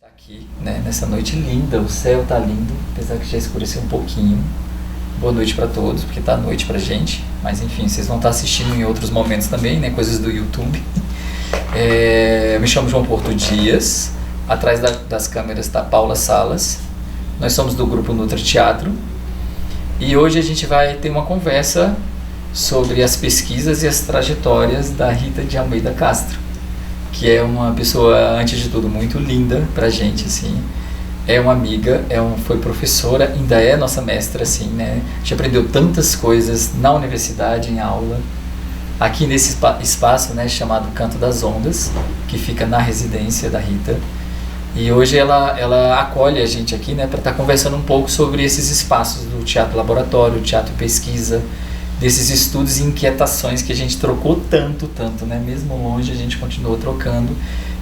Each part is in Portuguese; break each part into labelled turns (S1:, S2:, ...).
S1: Tá aqui, né, nessa noite linda, o céu tá lindo, apesar que já escureceu um pouquinho. Boa noite para todos, porque tá noite pra gente, mas enfim, vocês vão estar assistindo em outros momentos também, né, coisas do YouTube. Eu me chamo João Porto Dias, atrás das câmeras está Paula Salas, nós somos do grupo Nutra Teatro e hoje a gente vai ter uma conversa sobre as pesquisas e as trajetórias da Rita de Almeida Castro, que é uma pessoa, antes de tudo, muito linda pra gente, assim. É uma amiga, foi professora, ainda é nossa mestra, assim, né? A gente aprendeu tantas coisas na universidade, em aula, aqui nesse espaço, né, chamado Canto das Ondas, que fica na residência da Rita. E hoje ela acolhe a gente aqui, né, para estar conversando um pouco sobre esses espaços do teatro laboratório, teatro pesquisa, desses estudos e inquietações que a gente trocou tanto, né? Mesmo longe a gente continuou trocando.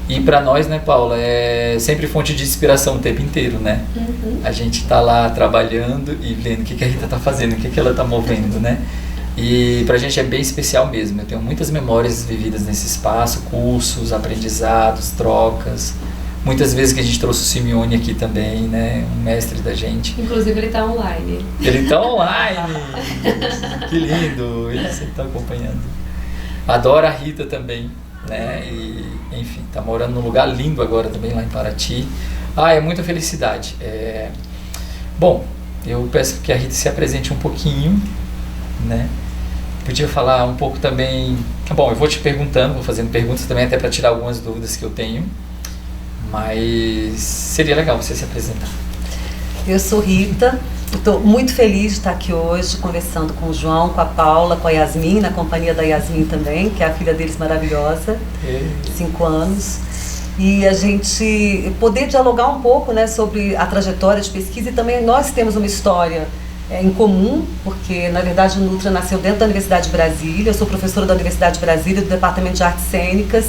S1: E para nós, né, Paula, é sempre fonte de inspiração o tempo inteiro, né?
S2: Uhum.
S1: A gente tá lá trabalhando e vendo o que a Rita tá fazendo, o que ela tá movendo, né? E pra gente é bem especial mesmo. Eu tenho muitas memórias vividas nesse espaço, cursos, aprendizados, trocas. Muitas vezes que a gente trouxe o Simeone aqui também, né? Um mestre da gente.
S2: Inclusive ele tá online.
S1: Ele tá online! Que lindo! Ele sempre tá acompanhando. Adoro a Rita também, né? E, enfim, tá morando num lugar lindo agora também, lá em Paraty. É muita felicidade. Bom, eu peço que a Rita se apresente um pouquinho, né? Podia falar um pouco também... Bom, eu vou te perguntando, vou fazendo perguntas também até para tirar algumas dúvidas que eu tenho. Mas seria legal você se apresentar.
S3: Eu sou Rita, estou muito feliz de estar aqui hoje conversando com o João, com a Paula, com a Yasmin, na companhia da Yasmin também, que é a filha deles maravilhosa, 5 anos. E a gente poder dialogar um pouco, né, sobre a trajetória de pesquisa e também nós temos uma história em comum, porque na verdade o Nutra nasceu dentro da Universidade de Brasília, eu sou professora da Universidade de Brasília, do Departamento de Artes Cênicas.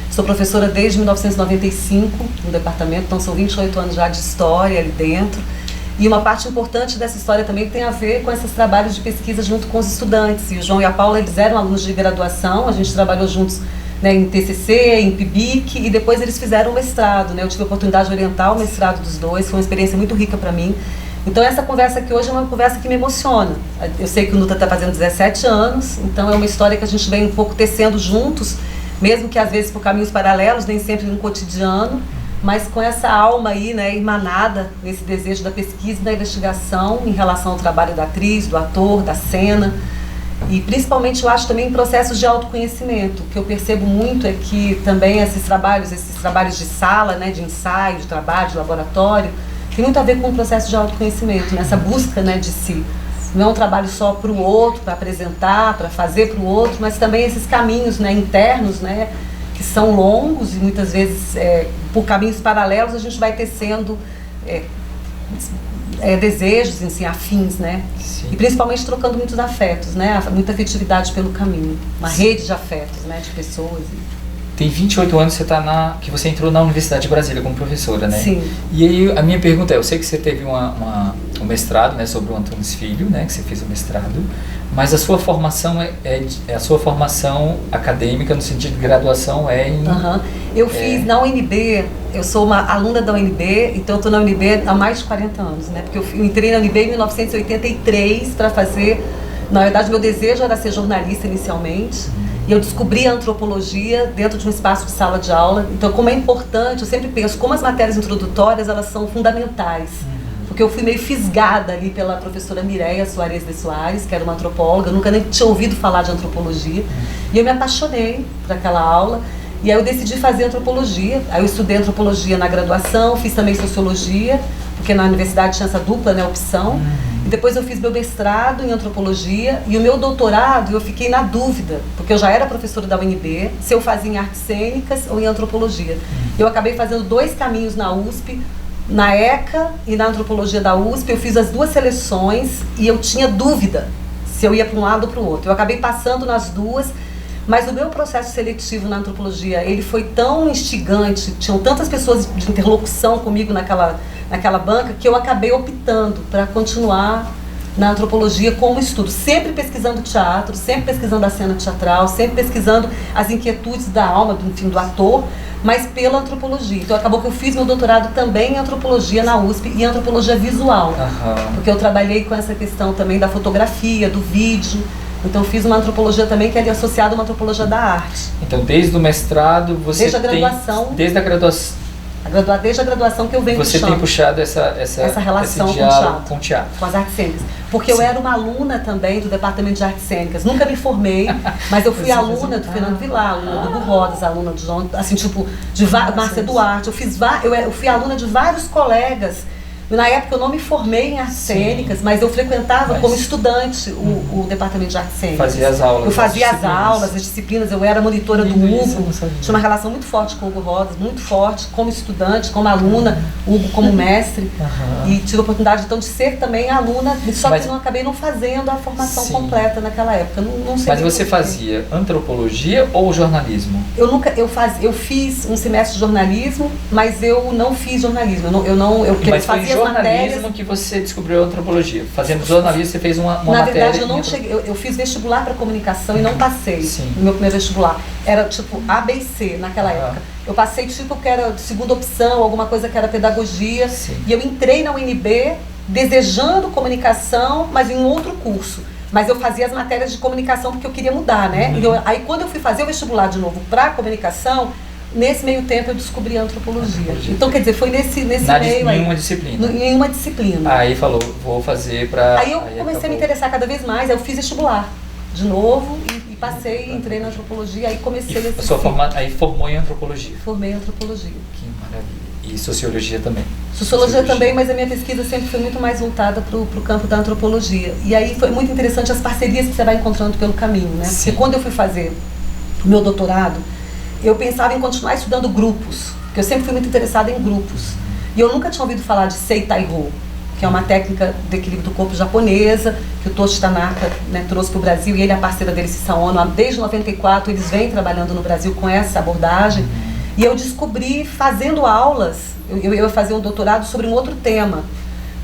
S3: Sou professora desde 1995 no departamento, então são 28 anos já de história ali dentro. E uma parte importante dessa história também tem a ver com esses trabalhos de pesquisa junto com os estudantes. E o João e a Paula, eles eram alunos de graduação, a gente trabalhou juntos, né, em TCC, em PIBIC, e depois eles fizeram o mestrado, né? Eu tive a oportunidade de orientar o mestrado dos dois, foi uma experiência muito rica para mim. Então essa conversa aqui hoje é uma conversa que me emociona. Eu sei que o Nutra está fazendo 17 anos, então é uma história que a gente vem um pouco tecendo juntos, mesmo que às vezes por caminhos paralelos, nem sempre no cotidiano, mas com essa alma aí, né, irmanada nesse desejo da pesquisa e da investigação em relação ao trabalho da atriz, do ator, da cena, e principalmente eu acho também em processos de autoconhecimento. O que eu percebo muito é que também esses trabalhos de sala, né, de ensaio, de trabalho, de laboratório, tem muito a ver com o processo de autoconhecimento, nessa busca, né, de si. Não é um trabalho só para o outro, para apresentar, para fazer para o outro, mas também esses caminhos, né, internos, né, que são longos e muitas vezes por caminhos paralelos a gente vai tecendo desejos, assim, afins, né? Sim. E principalmente trocando muitos afetos, né? Muita afetividade pelo caminho, uma rede de afetos, né, de pessoas.
S1: Tem 28 anos que você entrou na Universidade de Brasília como professora, né?
S3: Sim.
S1: E aí a minha pergunta eu sei que você teve um mestrado, né, sobre o Antunes Filho, né, que você fez o mestrado, mas a sua formação a sua formação acadêmica no sentido de graduação em...
S3: Eu fiz na UNB, eu sou uma aluna da UNB, então eu estou na UNB há mais de 40 anos, né? Porque eu entrei na UNB em 1983 para fazer... Na verdade, meu desejo era ser jornalista inicialmente. E eu descobri a antropologia dentro de um espaço de sala de aula. Então, como é importante, eu sempre penso, como as matérias introdutórias, elas são fundamentais. Porque eu fui meio fisgada ali pela professora Mireia Soares de Soares, que era uma antropóloga, eu nunca nem tinha ouvido falar de antropologia. E eu me apaixonei por aquela aula. E aí eu decidi fazer antropologia. Aí eu estudei antropologia na graduação, fiz também sociologia, porque na universidade tinha essa dupla, né, opção. E depois eu fiz meu mestrado em antropologia e o meu doutorado eu fiquei na dúvida, porque eu já era professora da UNB, se eu fazia em artes cênicas ou em antropologia. Eu acabei fazendo 2 caminhos na USP, na ECA e na antropologia da USP, eu fiz as 2 seleções e eu tinha dúvida se eu ia para um lado ou para o outro. Eu acabei passando nas 2, mas o meu processo seletivo na antropologia, ele foi tão instigante, tinham tantas pessoas de interlocução comigo naquela banca, que eu acabei optando para continuar na antropologia como estudo, sempre pesquisando teatro, sempre pesquisando a cena teatral, sempre pesquisando as inquietudes da alma, do ator, mas pela antropologia. Então acabou que eu fiz meu doutorado também em antropologia na USP e em antropologia visual, porque eu trabalhei com essa questão também da fotografia, do vídeo. Então fiz uma antropologia também que é associada a uma antropologia da arte.
S1: Então desde o mestrado você
S3: desde a graduação,
S1: desde a graduação
S3: que eu venho
S1: você
S3: puxando.
S1: Tem puxado essa
S3: relação com o teatro, com as artes cênicas. Porque eu era uma aluna também do Departamento de Artes Cênicas. Nunca me formei, mas eu fui aluna do Fernando Vilar, aluna do Hugo Rodas, aluna do João, assim, tipo, de Márcia Duarte. Eu fui aluna de vários colegas. Na época eu não me formei em artes cênicas, mas eu frequentava como estudante o Departamento de Artes Cênicas.
S1: Fazia as aulas.
S3: Eu fazia as aulas, as disciplinas, eu era monitora do Hugo. Tinha uma relação muito forte com o Hugo Rodas, muito forte, como estudante, como aluna, Hugo como mestre. E tive a oportunidade então de ser também aluna, só que não acabei não fazendo a formação completa naquela época. Não sei.
S1: Mas você fazia antropologia ou jornalismo?
S3: Eu fiz um semestre de jornalismo, mas eu não fiz jornalismo. Eu fazia
S1: jornalismo que você descobriu a antropologia. Fazendo jornalismo, você fez uma matéria...
S3: Na verdade, eu não cheguei... Eu fiz vestibular para comunicação e não passei no meu primeiro vestibular. Era tipo A, B e C naquela época. Eu passei tipo que era segunda opção, alguma coisa que era pedagogia. E eu entrei na UNB desejando comunicação, mas em um outro curso. Mas eu fazia as matérias de comunicação porque eu queria mudar, né? Então, aí quando eu fui fazer o vestibular de novo para comunicação, nesse meio tempo eu descobri a antropologia. Então, quer dizer, foi nesse meio aí.
S1: Nenhuma disciplina.
S3: Nenhuma disciplina.
S1: Aí falou, vou fazer para...
S3: Aí eu comecei a me interessar cada vez mais, aí eu fiz vestibular de novo e passei, entrei na antropologia, aí comecei
S1: a sua aí formou em antropologia.
S3: Formei em antropologia.
S1: Que maravilha. E sociologia também.
S3: Sociologia também, mas a minha pesquisa sempre foi muito mais voltada para o campo da antropologia. E aí foi muito interessante as parcerias que você vai encontrando pelo caminho, né? Porque quando eu fui fazer o meu doutorado, eu pensava em continuar estudando grupos, porque eu sempre fui muito interessada em grupos. E eu nunca tinha ouvido falar de Seitaiho, que é uma técnica de equilíbrio do corpo japonesa, que o Toshi Tanaka, né, trouxe para o Brasil, e ele é a parceira dele, Cissa Ono. Desde 94 eles vêm trabalhando no Brasil com essa abordagem. E eu descobri fazendo aulas, eu ia fazer um doutorado sobre um outro tema.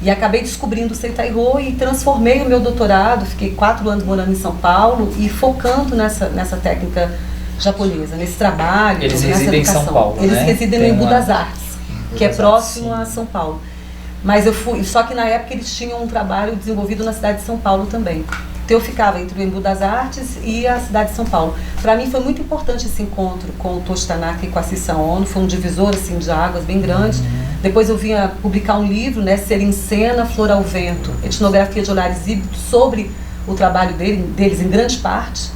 S3: E acabei descobrindo o Seitaiho e transformei o meu doutorado, fiquei 4 anos morando em São Paulo e focando nessa técnica japonesa, nesse trabalho.
S1: Eles residem em São Paulo,
S3: Eles residem no Embu das Artes, que é próximo a São Paulo. Mas eu fui, só que na época eles tinham um trabalho desenvolvido na cidade de São Paulo também. Então eu ficava entre o Embu das Artes e a cidade de São Paulo. Para mim foi muito importante esse encontro com o Toshi Tanaka e com a Cissa Ono, foi um divisor assim, de águas bem grande. Depois eu vim a publicar um livro, né, Ser em Cena, Flor ao Vento, etnografia de olhares híbridos, sobre o trabalho deles em grande parte.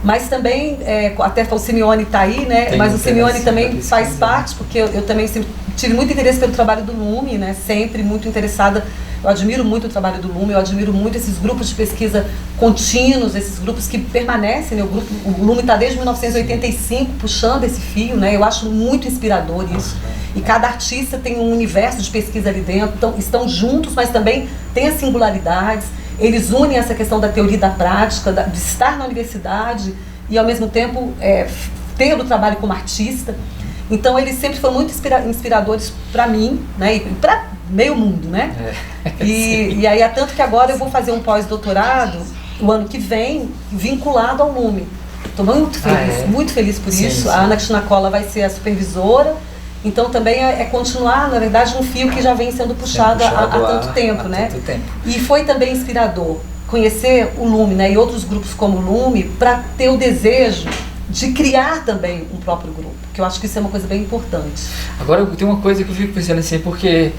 S3: Mas também, até o Simeone está aí, né? Mas o Simeone também faz parte, porque eu também sempre tive muito interesse pelo trabalho do Lume, né? Sempre muito interessada. Eu admiro muito o trabalho do Lume, eu admiro muito esses grupos de pesquisa contínuos, esses grupos que permanecem, né? O Lume está desde 1985 puxando esse fio, né? Eu acho muito inspirador isso. E cada artista tem um universo de pesquisa ali dentro, então estão juntos, mas também tem as singularidades. Eles unem essa questão da teoria e da prática, de estar na universidade e, ao mesmo tempo, ter o trabalho como artista. Então, eles sempre foram muito inspiradores para mim, né, e para meio mundo, né? E aí, é tanto que agora eu vou fazer um pós-doutorado, o ano que vem, vinculado ao Lume. Estou muito feliz por isso. Sim. A Ana Tinacola vai ser a supervisora. Então também é continuar, na verdade, um fio que já vem sendo puxado há tanto tempo, né? Tanto tempo. E foi também inspirador conhecer o Lume, né, e outros grupos como o Lume, para ter o desejo de criar também um próprio grupo, que eu acho que isso é uma coisa bem importante.
S1: Agora tem uma coisa que eu fico pensando assim, porque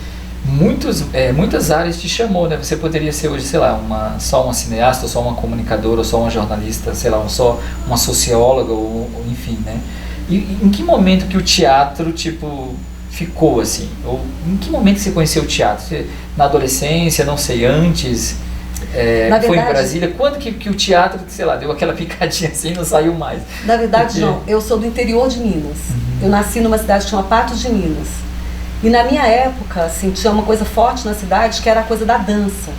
S1: muitas áreas te chamou, né? Você poderia ser hoje, sei lá, só uma cineasta, ou só uma comunicadora, ou só uma jornalista, sei lá, só uma socióloga, ou enfim, né? E em que momento que o teatro, tipo, ficou assim? Ou em que momento você conheceu o teatro? Na adolescência, não sei, antes?
S3: Verdade,
S1: foi em Brasília? Quando que o teatro, sei lá, deu aquela picadinha assim e não saiu mais?
S3: Na verdade, João, eu sou do interior de Minas. Eu nasci numa cidade que chama Patos de Minas. E na minha época, assim, tinha uma coisa forte na cidade que era a coisa da dança.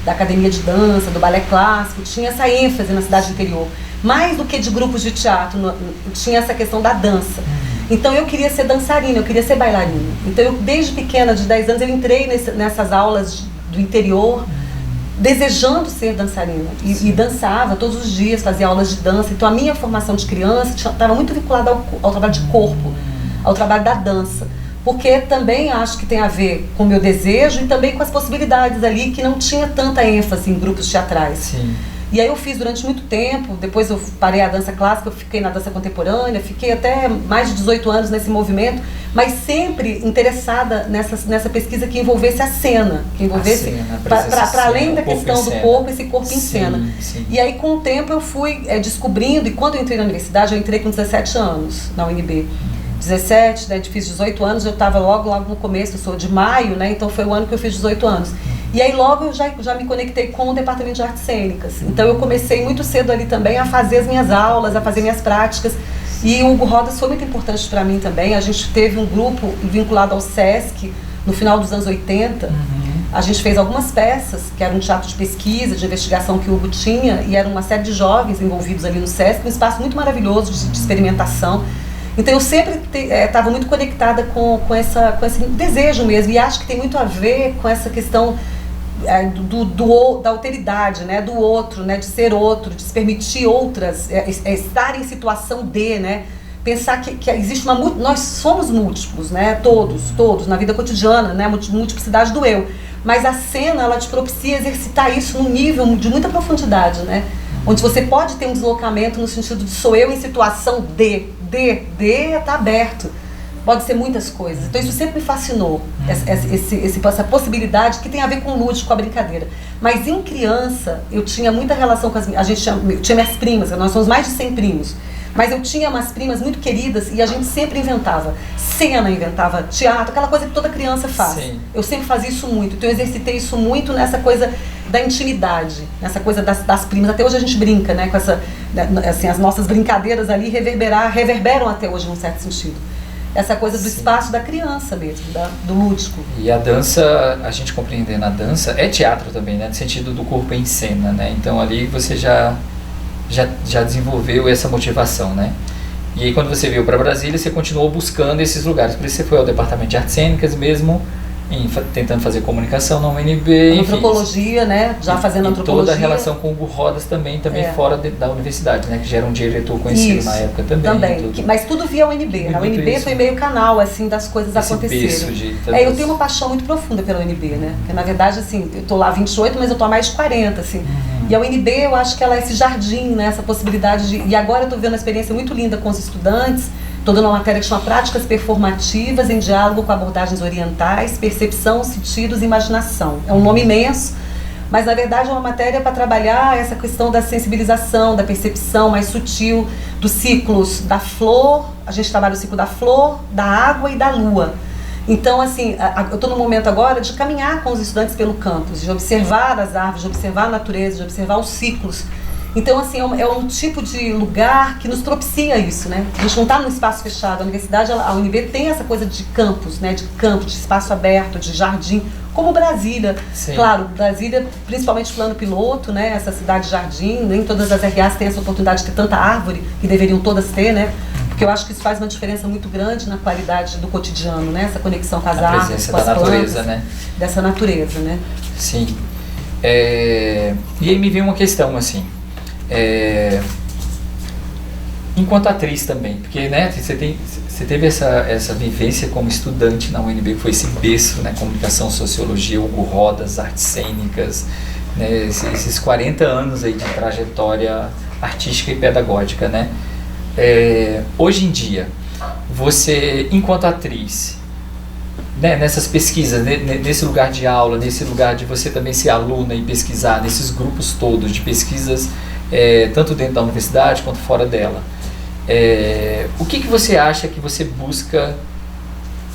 S3: Da academia de dança, do balé clássico, tinha essa ênfase na cidade interior. Mais do que de grupos de teatro, tinha essa questão da dança. Então eu queria ser dançarina, eu queria ser bailarina. Então eu, desde pequena, de 10 anos, eu entrei nessas aulas do interior, desejando ser dançarina e dançava todos os dias, fazia aulas de dança. Então a minha formação de criança estava muito vinculada ao trabalho de corpo, ao trabalho da dança, porque também acho que tem a ver com o meu desejo e também com as possibilidades ali, que não tinha tanta ênfase em grupos teatrais.
S1: Sim.
S3: E aí eu fiz durante muito tempo, depois eu parei a dança clássica, eu fiquei na dança contemporânea, fiquei até mais de 18 anos nesse movimento, mas sempre interessada nessa pesquisa que envolvesse a cena, que envolvesse, para além da questão do corpo, esse corpo em cena.
S1: Sim.
S3: E aí com o tempo eu fui descobrindo, e quando eu entrei na universidade, eu entrei com 17 anos na UNB. 17, né, fiz 18 anos, eu estava logo no começo, eu sou de maio, né, então foi o ano que eu fiz 18 anos. E aí logo eu já me conectei com o departamento de artes cênicas. Então eu comecei muito cedo ali também a fazer as minhas aulas, a fazer minhas práticas. E o Hugo Rodas foi muito importante para mim também. A gente teve um grupo vinculado ao SESC no final dos anos 80. A gente fez algumas peças, que era um teatro de pesquisa, de investigação que o Hugo tinha, e era uma série de jovens envolvidos ali no SESC, um espaço muito maravilhoso de experimentação. Então eu sempre estava muito conectada com esse desejo mesmo, e acho que tem muito a ver com essa questão da alteridade, né, do outro, né, de ser outro, de se permitir outras, estar em situação de, né, pensar que existe nós somos múltiplos, né, todos, na vida cotidiana, né, multiplicidade do eu, mas a cena, ela te propicia exercitar isso num nível de muita profundidade, né, onde você pode ter um deslocamento no sentido de sou eu em situação de está aberto. Pode ser muitas coisas. Então isso sempre me fascinou, essa possibilidade que tem a ver com o lúdico, com a brincadeira. Mas em criança, eu tinha muita relação com eu tinha minhas primas, nós somos mais de 100 primos. Mas eu tinha umas primas muito queridas e a gente sempre inventava cena, inventava teatro, aquela coisa que toda criança faz.
S1: Sim.
S3: Eu sempre fazia isso muito, então eu exercitei isso muito nessa coisa da intimidade, nessa coisa das primas. Até hoje a gente brinca, né, com assim, as nossas brincadeiras ali reverberam até hoje num certo sentido. Essa coisa do espaço da criança mesmo, do lúdico.
S1: E a dança, a gente compreendendo a dança, é teatro também, né, no sentido do corpo em cena, né, então ali você já desenvolveu essa motivação, né? E aí quando você veio para Brasília, você continuou buscando esses lugares, por isso você foi ao departamento de artes cênicas mesmo, tentando fazer comunicação na UNB,
S3: antropologia, né? Já fazendo antropologia.
S1: Toda a relação com o Hugo Rodas também fora da universidade, né? Que já era um diretor conhecido isso, na época também.
S3: Mas tudo via UNB. A UNB foi meio canal, assim, das coisas acontecerem. Eu tenho uma paixão muito profunda pela UNB, né? Porque, na verdade, assim, eu tô lá há 28, mas eu tô há mais de 40, assim. E a UNB, eu acho que ela é esse jardim, né? Essa possibilidade de... E agora eu tô vendo uma experiência muito linda com os estudantes. Estou dando uma matéria que chama Práticas Performativas em Diálogo com Abordagens Orientais, Percepção, Sentidos e Imaginação. É um nome imenso, mas na verdade é uma matéria para trabalhar essa questão da sensibilização, da percepção mais sutil, dos ciclos da flor. A gente trabalha o ciclo da flor, da água e da lua. Então, assim, eu estou no momento agora de caminhar com os estudantes pelo campus, de observar as árvores, de observar a natureza, de observar os ciclos. Então, assim, é um tipo de lugar que nos propicia isso, né? A gente não está num espaço fechado. A universidade, a UNB tem essa coisa de campus, né? De campo, de espaço aberto, de jardim, como Brasília.
S1: Sim.
S3: Claro, Brasília, principalmente plano piloto, né? Essa cidade jardim, nem todas as RAs têm essa oportunidade de ter tanta árvore, que deveriam todas ter, né? Porque eu acho que isso faz uma diferença muito grande na qualidade do cotidiano, né? Essa conexão com as árvores, com as plantas, natureza, né? Dessa natureza, né?
S1: Sim. E aí me veio uma questão, assim. Enquanto atriz também, porque, né, você teve essa vivência como estudante na UNB, que foi esse berço, né, comunicação, sociologia, Hugo Rodas, artes cênicas, né, esses 40 anos aí de trajetória artística e pedagógica, né? Hoje em dia, você, enquanto atriz, né, nessas pesquisas, nesse lugar de aula, nesse lugar de você também ser aluna e pesquisar, nesses grupos todos de pesquisas, tanto dentro da universidade quanto fora dela, o que você acha que você busca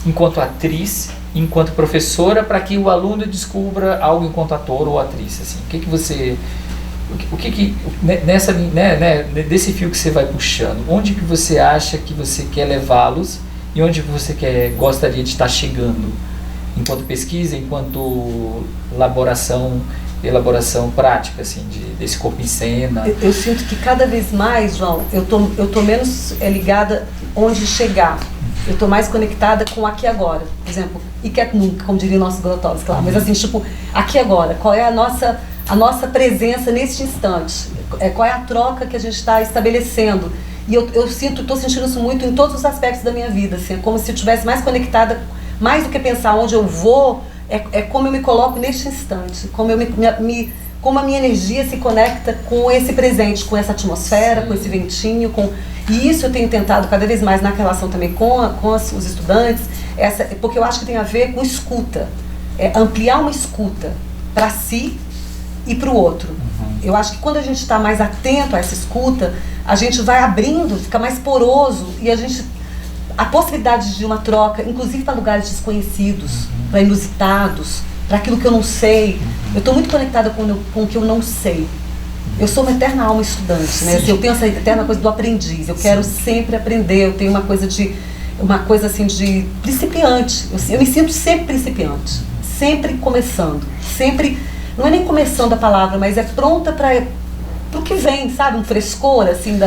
S1: enquanto atriz, enquanto professora, para que o aluno descubra algo enquanto ator ou atriz? Assim? Desse fio que você vai puxando, onde que você acha que você quer levá-los e onde você gostaria de estar chegando enquanto pesquisa, enquanto elaboração prática, assim, desse corpo em cena?
S3: Eu sinto que cada vez mais, João, eu tô menos ligada onde chegar. Eu tô mais conectada com aqui agora. Por exemplo, e quer nunca, como diria o nosso Grotowski lá. Mas assim, tipo, aqui agora, qual é a nossa a nossa presença neste instante, qual é a troca que a gente está estabelecendo. E eu estou sentindo isso muito em todos os aspectos da minha vida, assim, é como se eu estivesse mais conectada, mais do que pensar onde eu vou, é como eu me coloco neste instante, como como a minha energia se conecta com esse presente, com essa atmosfera, com esse ventinho, e isso eu tenho tentado cada vez mais na relação também com os estudantes, porque eu acho que tem a ver com escuta, ampliar uma escuta para si e para o outro. Eu acho que quando a gente está mais atento a essa escuta, a gente vai abrindo, fica mais poroso, e a possibilidade de uma troca, inclusive para lugares desconhecidos, para inusitados, para aquilo que eu não sei. Eu estou muito conectada com o que eu não sei. Eu sou uma eterna alma estudante, né? Assim, eu tenho essa eterna coisa do aprendiz. Eu quero sempre aprender. Eu tenho uma coisa assim de principiante. Eu me sinto sempre principiante, sempre começando, sempre, não é nem começando a palavra, mas é pronta para o que vem, sabe? Um frescor assim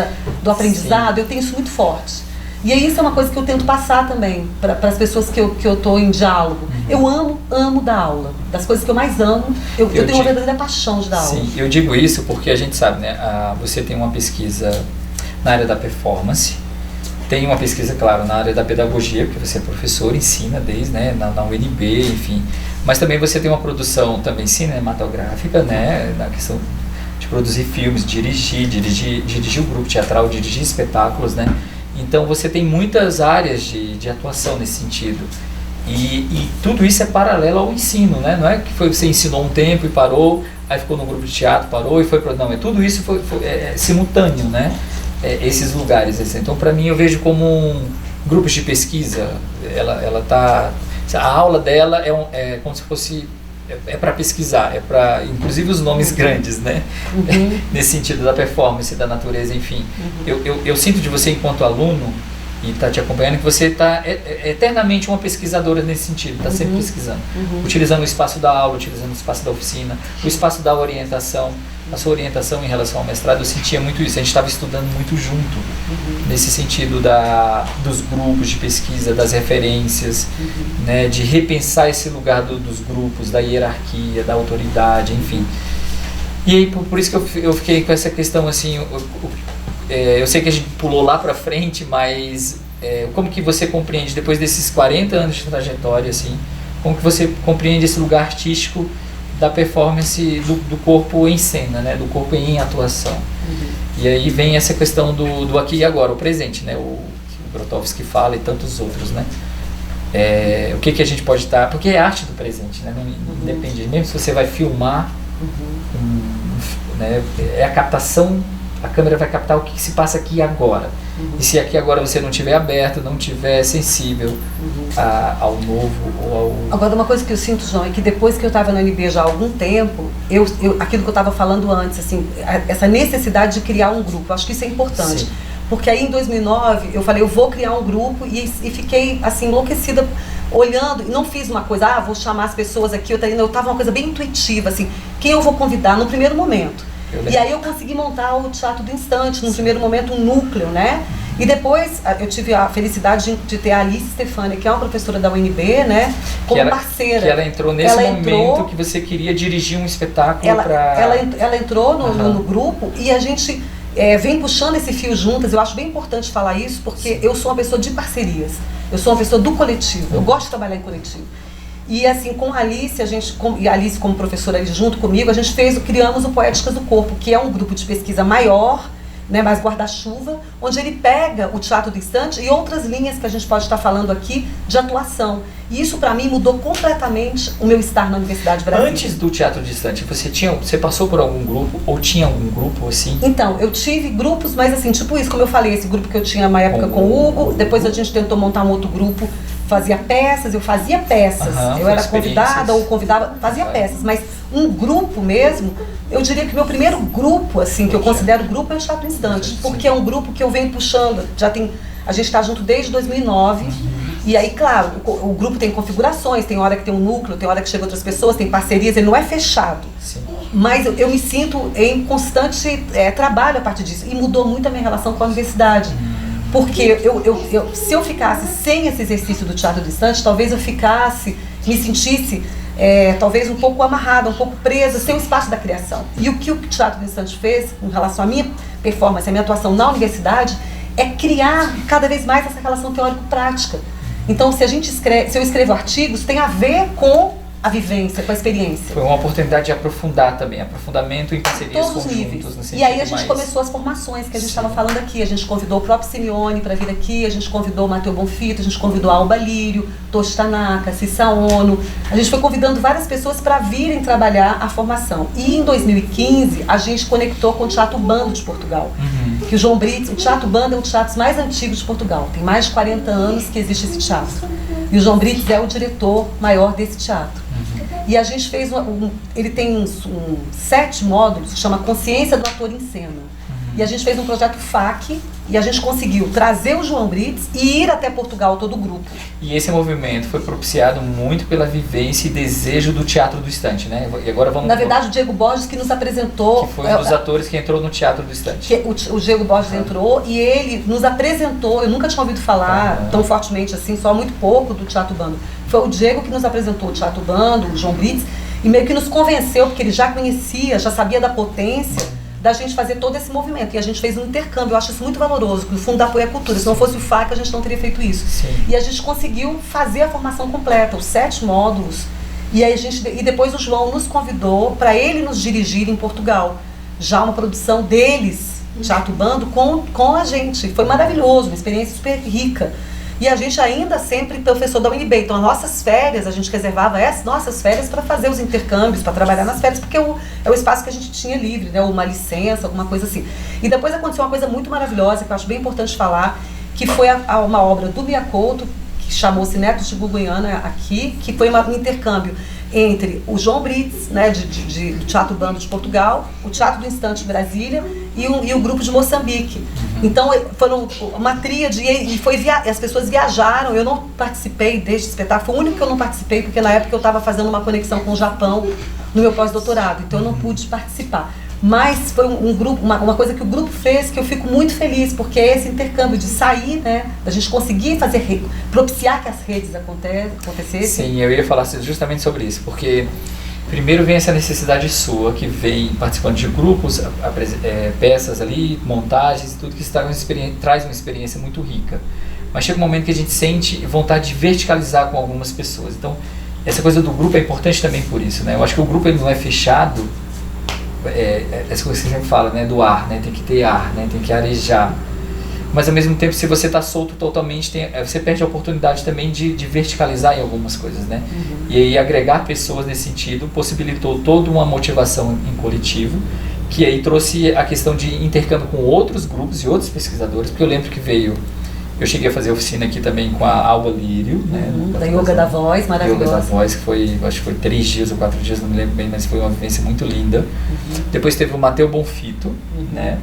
S3: do aprendizado. Eu tenho isso muito forte. E aí isso é uma coisa que eu tento passar também para as pessoas que eu estou em diálogo. Eu amo dar aula. Das coisas que eu mais amo, eu tenho uma verdadeira paixão de dar aula.
S1: Sim, eu digo isso porque a gente sabe, né? Você tem uma pesquisa na área da performance, tem uma pesquisa, claro, na área da pedagogia, porque você é professor, ensina desde, né, na UNB, enfim. Mas também você tem uma produção também cinematográfica, né? Na questão de produzir filmes, dirigir o grupo teatral, dirigir espetáculos, né? Então você tem muitas áreas de atuação nesse sentido. E tudo isso é paralelo ao ensino, né? Não é que você ensinou um tempo e parou, aí ficou no grupo de teatro, parou e foi para... Não, tudo isso foi simultâneo, né? Esses lugares. Então, para mim, eu vejo como grupos de pesquisa. Ela tá... A aula dela é como se fosse... para pesquisar, para inclusive os nomes grandes, né? Nesse sentido da performance, da natureza, enfim. Eu sinto de você enquanto aluno e está te acompanhando que você está eternamente uma pesquisadora nesse sentido, está sempre pesquisando, utilizando o espaço da aula, utilizando o espaço da oficina, o espaço da orientação. A sua orientação em relação ao mestrado, eu sentia muito isso, a gente estava estudando muito junto, nesse sentido dos grupos de pesquisa, das referências, né, de repensar esse lugar dos grupos, da hierarquia, da autoridade, enfim. E aí, por isso que eu fiquei com essa questão, assim, eu sei que a gente pulou lá para frente, mas como que você compreende, depois desses 40 anos de trajetória, assim, como que você compreende esse lugar artístico da performance do corpo em cena, né? Do corpo em atuação. E aí vem essa questão do aqui e agora, o presente, né? O Grotowski fala e tantos outros, né? O que a gente pode estar... Porque é arte do presente, né? Não depende, mesmo se você vai filmar, né? É a captação, a câmera vai captar o que se passa aqui e agora. E se aqui agora você não estiver aberto, não estiver sensível ao novo ou ao...
S3: Agora, uma coisa que eu sinto, João, é que depois que eu estava no UNB já há algum tempo, aquilo que eu estava falando antes, assim, essa necessidade de criar um grupo, eu acho que isso é importante. Sim. Porque aí em 2009 eu falei, eu vou criar um grupo e fiquei assim enlouquecida olhando, e não fiz uma coisa, vou chamar as pessoas aqui, eu estava uma coisa bem intuitiva, assim, quem eu vou convidar no primeiro momento. E aí eu consegui montar o Teatro do Instante, no primeiro momento um núcleo, né? E depois eu tive a felicidade de ter a Alice Stefani, que é uma professora da UNB, né? Como parceira.
S1: Que ela entrou nesse momento que você queria dirigir um espetáculo para...
S3: Ela entrou no grupo e a gente vem puxando esse fio juntas. Eu acho bem importante falar isso, porque eu sou uma pessoa de parcerias. Eu sou uma pessoa do coletivo. Eu gosto de trabalhar em coletivo. E assim, com a Alice, e a Alice como professora ali junto comigo, criamos o Poéticas do Corpo, que é um grupo de pesquisa maior, né, mais guarda-chuva, onde ele pega o Teatro do Instante e outras linhas que a gente pode estar falando aqui de atuação. E isso para mim mudou completamente o meu estar na Universidade Brasileira.
S1: Antes do Teatro do Instante, você passou por algum grupo, ou tinha algum grupo assim?
S3: Então, eu tive grupos, mas assim, tipo isso, como eu falei, esse grupo que eu tinha uma época com o Hugo, depois a gente tentou montar um outro grupo, eu fazia peças, eu era convidada ou convidava, fazia peças, mas um grupo mesmo, eu diria que meu primeiro grupo, assim, que eu considero grupo é o Teatro do Instante, porque é um grupo que eu venho puxando, a gente está junto desde 2009, e aí, claro, o grupo tem configurações, tem hora que tem um núcleo, tem hora que chegam outras pessoas, tem parcerias, ele não é fechado. Sim. Mas eu me sinto em constante trabalho a partir disso, e mudou muito a minha relação com a universidade. Porque se eu ficasse sem esse exercício do Teatro do Instante, talvez eu me sentisse talvez um pouco amarrada, um pouco presa, sem o espaço da criação. E o que o Teatro do Instante fez, em relação à minha performance, à minha atuação na universidade, é criar cada vez mais essa relação teórico-prática. Então, se eu escrevo artigos, tem a ver com a vivência, com a experiência.
S1: Foi uma oportunidade de aprofundar também, aprofundamento em parcerias
S3: todos os níveis.
S1: No
S3: e aí a gente começou as formações que a gente estava falando aqui. A gente convidou o próprio Simeone para vir aqui, a gente convidou o Matteo Bonfito, a gente convidou a Alba Lírio, Toshi Tanaka, Cissa Ono. A gente foi convidando várias pessoas para virem trabalhar a formação. E em 2015, a gente conectou com o Teatro Bando de Portugal. Que o João Brits, o Teatro Bando é um dos teatros mais antigos de Portugal. Tem mais de 40 anos que existe esse teatro. E o João Brits é o diretor maior desse teatro. E a gente fez, ele tem 7 módulos, que chama Consciência do Ator em Cena. E a gente fez um projeto FAC, e a gente conseguiu trazer o João Brits e ir até Portugal, todo o grupo.
S1: E esse movimento foi propiciado muito pela vivência e desejo do Teatro do Instante, né? E agora vamos...
S3: Na verdade, o Diego Borges que nos apresentou...
S1: Que foi um dos atores que entrou no Teatro do Instante.
S3: O Diego Borges entrou e ele nos apresentou, eu nunca tinha ouvido falar tão fortemente assim, só muito pouco do Teatro Bando. Foi o Diego que nos apresentou o Teatro Bando, o João Brits, e meio que nos convenceu, porque ele já conhecia, já sabia da potência da gente fazer todo esse movimento. E a gente fez um intercâmbio, eu acho isso muito valoroso, porque no fundo apoia a cultura. Se não fosse o FAC, a gente não teria feito isso.
S1: Sim.
S3: E a gente conseguiu fazer a formação completa, os 7 módulos. E aí e depois o João nos convidou para ele nos dirigir em Portugal. Já uma produção deles, Teatro Bando, com a gente. Foi maravilhoso, uma experiência super rica. E a gente ainda sempre professor da UNB. Então, as nossas férias, a gente reservava as nossas férias para fazer os intercâmbios, para trabalhar nas férias, porque é o espaço que a gente tinha livre, né? Uma licença, alguma coisa assim. E depois aconteceu uma coisa muito maravilhosa, que eu acho bem importante falar, que foi uma obra do Mia Couto, que chamou-se Netos de Guguiana aqui, que foi um intercâmbio entre o João Brits, né, do Teatro Bando de Portugal, o Teatro do Instante de Brasília e o grupo de Moçambique. Então foram uma tríade e as pessoas viajaram. Eu não participei deste espetáculo, foi o único que eu não participei, porque na época eu estava fazendo uma conexão com o Japão no meu pós-doutorado, então eu não pude participar. Mas foi uma coisa que o grupo fez que eu fico muito feliz, porque é esse intercâmbio de sair, né, da gente conseguir propiciar que as redes acontecessem.
S1: Sim, eu ia falar justamente sobre isso, porque primeiro vem essa necessidade sua, que vem participando de grupos, peças ali, montagens e tudo que traz uma experiência muito rica. Mas chega um momento que a gente sente vontade de verticalizar com algumas pessoas. Então, essa coisa do grupo é importante também por isso, né? Eu acho que o grupo ele não é fechado, essa coisa que você sempre fala, né, do ar, né, tem que ter ar, né, tem que arejar, mas ao mesmo tempo se você está solto totalmente, você perde a oportunidade também de verticalizar em algumas coisas, né, e aí agregar pessoas nesse sentido possibilitou toda uma motivação em coletivo, que aí trouxe a questão de intercâmbio com outros grupos e outros pesquisadores, porque eu lembro que eu cheguei a fazer oficina aqui também com a Alba Lírio, né?
S3: Da Yoga da Voz, maravilhosa. Yoga
S1: da Voz, que foi, acho que foi 3 dias ou 4 dias, não me lembro bem, mas foi uma vivência muito linda. Depois teve o Matteo Bonfito, né?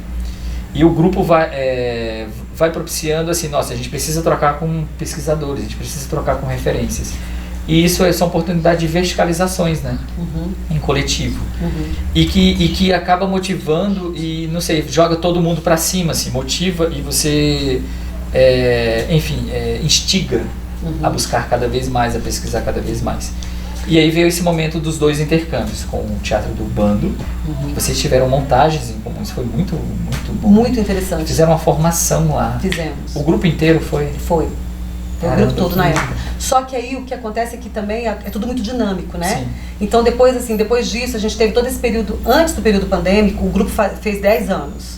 S1: E o grupo vai propiciando assim, nossa, a gente precisa trocar com pesquisadores, a gente precisa trocar com referências. E isso é só oportunidade de verticalizações, né? Em coletivo. E que acaba motivando e, não sei, joga todo mundo para cima, assim, motiva e você... instiga a buscar cada vez mais, a pesquisar cada vez mais. E aí veio esse momento dos 2 intercâmbios com o Teatro do Bando. Vocês tiveram montagens em comum, isso foi muito, muito bom.
S3: Muito interessante.
S1: Fizeram uma formação lá.
S3: Fizemos.
S1: O grupo inteiro foi?
S3: Foi. O grupo todo na época. Só que aí o que acontece é que também é tudo muito dinâmico, né?
S1: Sim.
S3: Então depois disso, a gente teve todo esse período, antes do período pandêmico, o grupo fez 10 anos.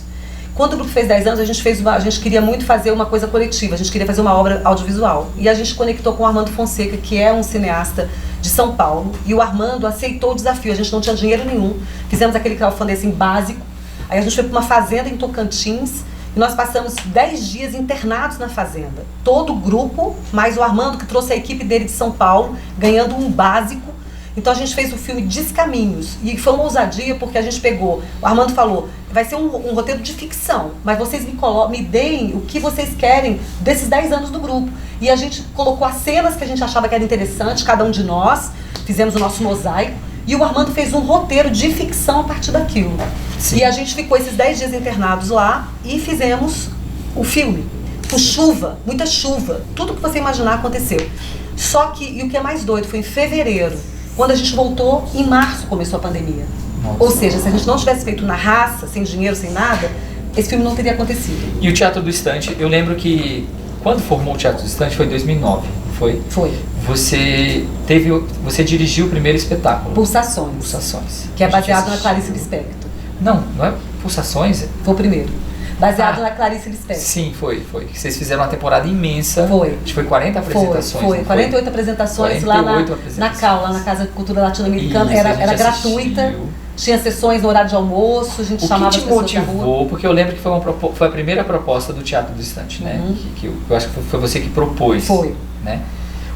S3: Quando o grupo fez 10 anos, a gente queria muito fazer uma coisa coletiva, a gente queria fazer uma obra audiovisual. E a gente conectou com o Armando Fonseca, que é um cineasta de São Paulo, e o Armando aceitou o desafio, a gente não tinha dinheiro nenhum, fizemos aquele crowdfunding assim, básico, aí a gente foi para uma fazenda em Tocantins, e nós passamos 10 dias internados na fazenda. Todo o grupo, mais o Armando, que trouxe a equipe dele de São Paulo, ganhando um básico. Então a gente fez o filme Descaminhos, e foi uma ousadia porque a gente pegou, o Armando falou, vai ser um roteiro de ficção, mas vocês me deem o que vocês querem desses 10 anos do grupo. E a gente colocou as cenas que a gente achava que era interessante, cada um de nós, fizemos o nosso mosaico, e o Armando fez um roteiro de ficção a partir daquilo. Sim. E a gente ficou esses 10 dias internados lá e fizemos o filme. Com chuva, muita chuva, tudo que você imaginar aconteceu. Só que, e o que é mais doido, foi em fevereiro, Quando a gente voltou, em março começou a pandemia.
S1: Nossa.
S3: Ou seja, se a gente não tivesse feito na raça, sem dinheiro, sem nada, esse filme não teria acontecido.
S1: E o Teatro do Estante, eu lembro que quando formou o Teatro do Estante foi em 2009, foi?
S3: Foi.
S1: Você dirigiu o primeiro espetáculo.
S3: Pulsações. Que é baseado na Clarice Lispector.
S1: Não é Pulsações?
S3: Foi o primeiro. Baseado na Clarice Lispector.
S1: Sim, foi. Vocês fizeram uma temporada imensa.
S3: Foi.
S1: Acho que foi 40 apresentações.
S3: Foi. 48 apresentações 48 lá na CAL, lá na Casa de Cultura Latino-Americana. Era gratuita. Tinha sessões no horário de almoço, a gente chamava as pessoas. O que te motivou? Porque eu lembro que foi a primeira proposta do Teatro do Estante, né? Que eu acho que foi você que propôs. Foi.
S1: Né?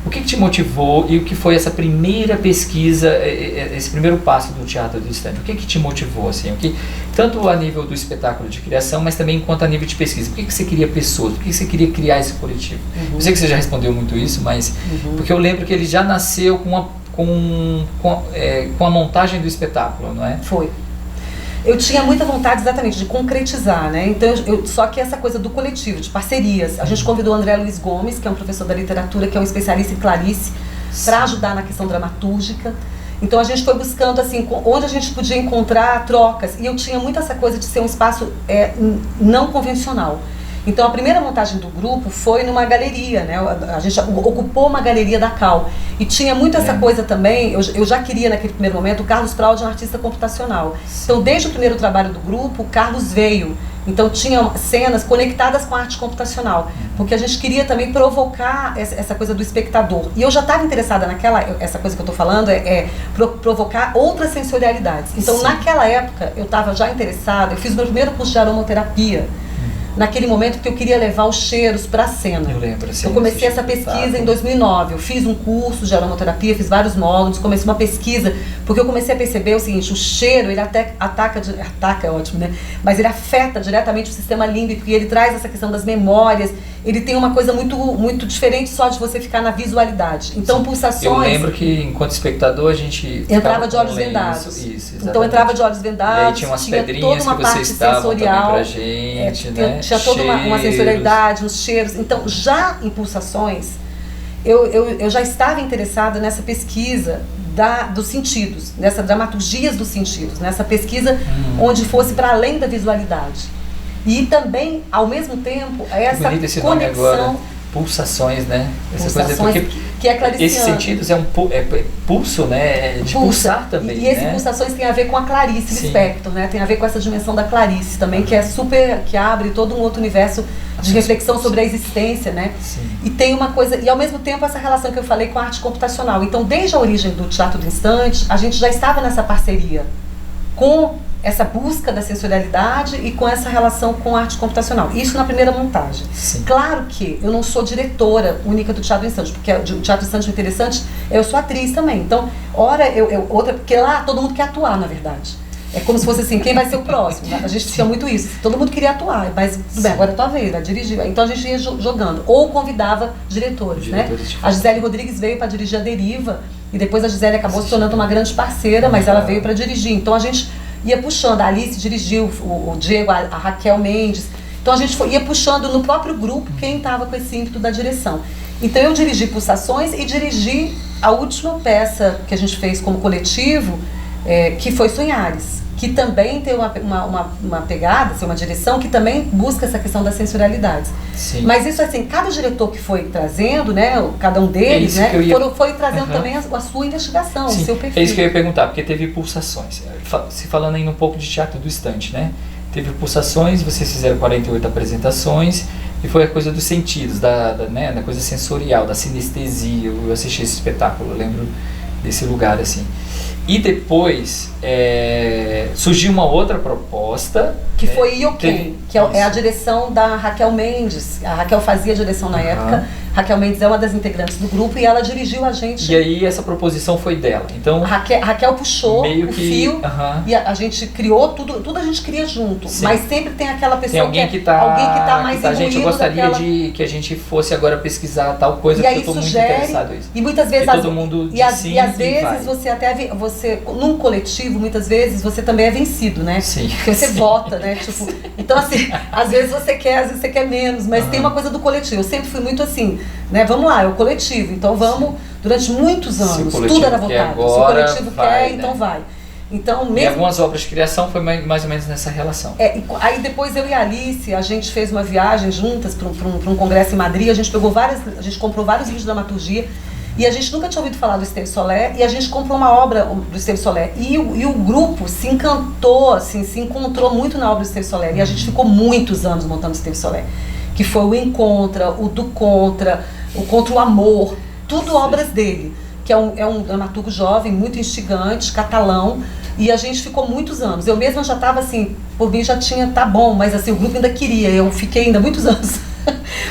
S1: O que te motivou e o que foi essa primeira pesquisa, esse primeiro passo do Teatro do Estante? O que te motivou, assim? Tanto a nível do espetáculo de criação, mas também enquanto a nível de pesquisa. Por que você queria pessoas? Por que você queria criar esse coletivo? Eu sei que você já respondeu muito isso, mas porque eu lembro que ele já nasceu com a montagem do espetáculo, não é?
S3: Foi. Eu tinha muita vontade exatamente de concretizar, né? Então, só que essa coisa do coletivo, de parcerias. A gente convidou o André Luiz Gomes, que é um professor da literatura, que é um especialista em Clarice, para ajudar na questão dramatúrgica. Então a gente foi buscando assim, onde a gente podia encontrar trocas. E eu tinha muito essa coisa de ser um espaço não convencional. Então a primeira montagem do grupo foi numa galeria, né? A gente ocupou uma galeria da CAL. E tinha muito essa coisa também, eu já queria naquele primeiro momento, o Carlos Praud é um artista computacional. Então desde o primeiro trabalho do grupo, o Carlos veio. Então tinha cenas conectadas com a arte computacional, porque a gente queria também provocar essa coisa do espectador. E eu já estava interessada essa coisa que eu estou falando, provocar outras sensorialidades. Então naquela época eu estava já interessada, eu fiz o meu primeiro curso de aromaterapia, naquele momento que eu queria levar os cheiros para a cena.
S1: Eu lembro, assim,
S3: eu comecei essa pesquisa em 2009, eu fiz um curso de aromaterapia, fiz vários módulos, comecei uma pesquisa, porque eu comecei a perceber o seguinte, o cheiro, ele até ataca é ótimo, né? Mas ele afeta diretamente o sistema límbico e ele traz essa questão das memórias, ele tem uma coisa muito, muito diferente só de você ficar na visualidade. Então, pulsações... Eu
S1: lembro que, enquanto espectador, a gente...
S3: entrava de olhos vendados.
S1: Isso,
S3: então, entrava de olhos vendados,
S1: e aí tinha umas pedrinhas que vocês estavam também pra gente, né?
S3: Tinha toda uma sensorialidade, os cheiros. Então, já em pulsações, eu já estava interessada nessa pesquisa dos sentidos, nessa dramaturgias dos sentidos, nessa pesquisa onde fosse para além da visualidade. E também, ao mesmo tempo, essa
S1: esse
S3: conexão...
S1: Nome agora. Pulsações, né?
S3: Pulsações, coisa, que é clariciano.
S1: Esses sentidos é pulso, né? De pulsar também,
S3: e esse pulsações tem a ver com a Clarice Lispector, né? Tem a ver com essa dimensão da Clarice também, que é que abre todo um outro universo de reflexão sobre a existência, né?
S1: Sim.
S3: E tem uma coisa, e ao mesmo tempo essa relação que eu falei com a arte computacional. Então, desde a origem do Teatro do Estante, a gente já estava nessa parceria com essa busca da sensorialidade e com essa relação com a arte computacional. Isso na primeira montagem.
S1: Sim.
S3: Claro que eu não sou diretora única do Teatro do Estante, porque o Teatro do Estante interessante, eu sou atriz também. Então, outra, porque lá todo mundo quer atuar, na verdade. É como se fosse assim, quem vai ser o próximo? A gente tinha muito isso. Todo mundo queria atuar, mas tudo bem, agora é tua vez, vai dirigir. Então a gente ia jogando. Ou convidava diretores, né? A Gisele Rodrigues veio para dirigir a Deriva, e depois a Gisele acabou se tornando uma grande parceira, mas ela veio para dirigir. Então a gente ia puxando, a Alice dirigiu, o Diego, a Raquel Mendes. Então a gente ia puxando no próprio grupo quem estava com esse ímpeto da direção. Então eu dirigi Pulsações e dirigi a última peça que a gente fez como coletivo, que foi Sonhares, que também tem uma pegada, assim, uma direção que também busca essa questão das sensorialidades.
S1: Sim.
S3: Mas isso assim, cada diretor que foi trazendo, né, cada um deles, né, foi trazendo também a sua investigação,
S1: Sim.
S3: o seu perfil.
S1: É isso que eu ia perguntar, porque teve Pulsações. Se falando ainda um pouco de Teatro do Estante, né? Teve Pulsações, vocês fizeram 48 apresentações e foi a coisa dos sentidos, da coisa sensorial, da sinestesia. Eu assisti esse espetáculo, eu lembro desse lugar assim. E depois surgiu uma outra proposta.
S3: Que foi Ioken, que é a direção da Raquel Mendes. A Raquel fazia a direção na época. Raquel Mendes é uma das integrantes do grupo e ela dirigiu a gente.
S1: E aí essa proposição foi dela. Então,
S3: a Raquel puxou o fio e a gente criou tudo a gente cria junto.
S1: Sim.
S3: Mas sempre tem aquela pessoa
S1: tem alguém que tá
S3: mais
S1: gente, eu gostaria de que a gente fosse agora pesquisar tal coisa, porque eu estou muito interessado nisso.
S3: E muitas vezes
S1: todo mundo
S3: às vezes você você, num coletivo, muitas vezes, você também é vencido, né?
S1: Sim.
S3: Porque você vota, né? Tipo, então, assim, às vezes você quer, às vezes você quer menos, mas tem uma coisa do coletivo. Eu sempre fui muito assim, né? Vamos lá, é o coletivo, então vamos, durante muitos anos, tudo era votado.
S1: Agora,
S3: se o coletivo
S1: vai,
S3: quer,
S1: né?
S3: então vai. Então, mesmo...
S1: E algumas obras de criação foi mais ou menos nessa relação.
S3: Aí depois eu e a Alice, a gente fez uma viagem juntas para um congresso em Madrid, a gente comprou vários livros de dramaturgia, e a gente nunca tinha ouvido falar do Esteve Soler, e a gente comprou uma obra do Esteve Soler, e o grupo se encantou, assim, se encontrou muito na obra do Esteve Soler, e a gente ficou muitos anos montando o Esteve Soler, que foi o Encontra, o Do Contra, o Contra o Amor, tudo obras dele, que é um dramaturgo jovem, muito instigante, catalão, e a gente ficou muitos anos. Eu mesma já estava assim, por mim já tinha, tá bom, mas assim, o grupo ainda queria, eu fiquei ainda muitos anos,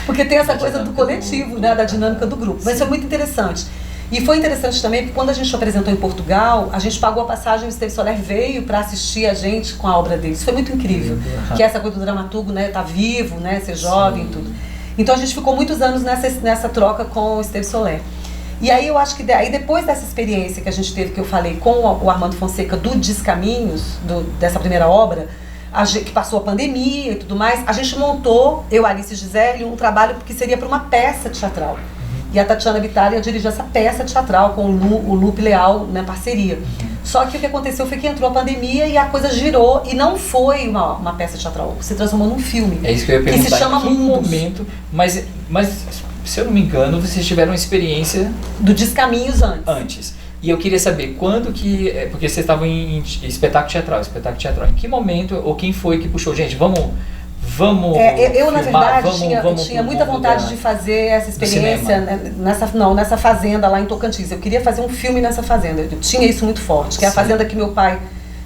S3: porque tem essa coisa do coletivo, né, da dinâmica do grupo. Mas foi muito interessante. E foi interessante também, porque quando a gente apresentou em Portugal, a gente pagou a passagem, o Esteve Soler veio para assistir a gente com a obra dele. Isso foi muito incrível, que essa coisa do dramaturgo, né, tá vivo, né, ser jovem e tudo. Então a gente ficou muitos anos nessa troca com o Esteve Soler. E aí eu acho que depois dessa experiência que a gente teve, que eu falei com o Armando Fonseca do Descaminhos, dessa primeira obra, que passou a pandemia e tudo mais, a gente montou, eu, Alice e Gisele, um trabalho que seria para uma peça teatral. E a Tatiana Bittar ia dirigir essa peça teatral com o Lupe Leal na parceria. Só que o que aconteceu foi que entrou a pandemia e a coisa girou, e não foi uma peça teatral, se transformou num filme.
S1: É isso que eu ia perguntar,
S3: que se chama
S1: em que momento, mas se eu não me engano, vocês tiveram uma experiência
S3: do Descaminhos
S1: antes. E eu queria saber quando que... Porque vocês estavam em espetáculo teatral. Em que momento, ou quem foi que puxou? Gente, vamos
S3: eu na
S1: filmar,
S3: verdade, eu tinha muita vontade de fazer essa experiência nessa fazenda lá em Tocantins. Eu queria fazer um filme nessa fazenda. Eu tinha isso muito forte, que é a fazenda que meu pai...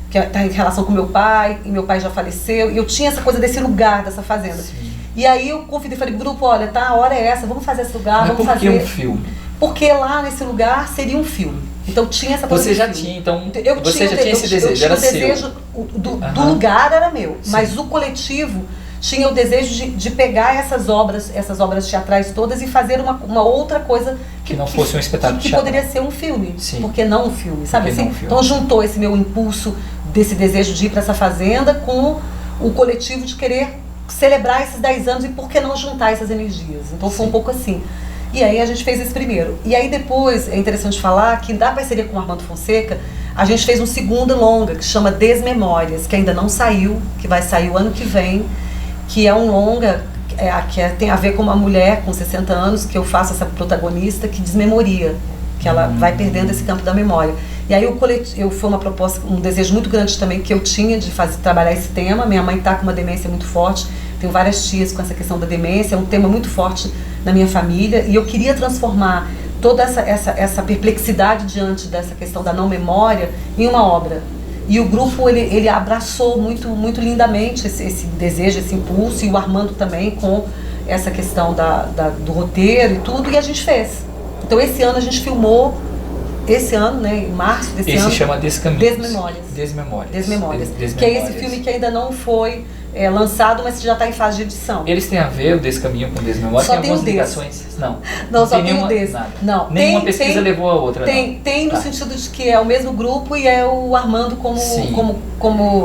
S3: que está em relação com meu pai, e meu pai já faleceu. E eu tinha essa coisa desse lugar, dessa fazenda. Sim. E aí eu convidei, falei, grupo, olha, tá, a hora é essa, vamos fazer esse lugar, vamos fazer...
S1: Por que um filme?
S3: Porque lá nesse lugar seria um filme. Então tinha essa coisa.
S1: Você já tinha, então, você já tinha esse desejo,
S3: era seu. O desejo do lugar era meu, sim, mas o coletivo tinha o desejo de pegar essas obras teatrais todas e fazer uma outra coisa
S1: que não fosse um espetáculo
S3: que poderia ser um filme.
S1: Sim.
S3: Por que não um filme, sabe assim?
S1: Um filme.
S3: Então juntou esse meu impulso desse desejo de ir para essa fazenda com o coletivo de querer celebrar esses 10 anos e por que não juntar essas energias. Então foi um pouco assim. E aí a gente fez esse primeiro. E aí depois, é interessante falar que da parceria com o Armando Fonseca, a gente fez um segundo longa, que chama Desmemórias, que ainda não saiu, que vai sair o ano que vem, que é um longa tem a ver com uma mulher com 60 anos, que eu faço essa protagonista, que desmemoria, que ela vai perdendo esse campo da memória. E aí foi uma proposta, um desejo muito grande também que eu tinha de trabalhar esse tema. Minha mãe está com uma demência muito forte, tenho várias tias com essa questão da demência, é um tema muito forte na minha família, e eu queria transformar toda essa perplexidade diante dessa questão da não memória em uma obra. E o grupo ele abraçou muito, muito lindamente esse desejo, esse impulso, e o Armando também com essa questão do roteiro e tudo, e a gente fez. Então esse ano a gente filmou, né, em março desse ano.
S1: Esse chama
S3: Desmemórias.
S1: Desmemórias.
S3: Que é esse filme que ainda não foi lançado, mas que já está em fase de edição.
S1: Eles têm a ver, o Descaminho com o Desmemórias?
S3: Só
S1: tem algumas ligações?
S3: Não, só tem o Des.
S1: Não, nenhuma pesquisa levou a outra.
S3: Tem no sentido de que é o mesmo grupo e é o Armando como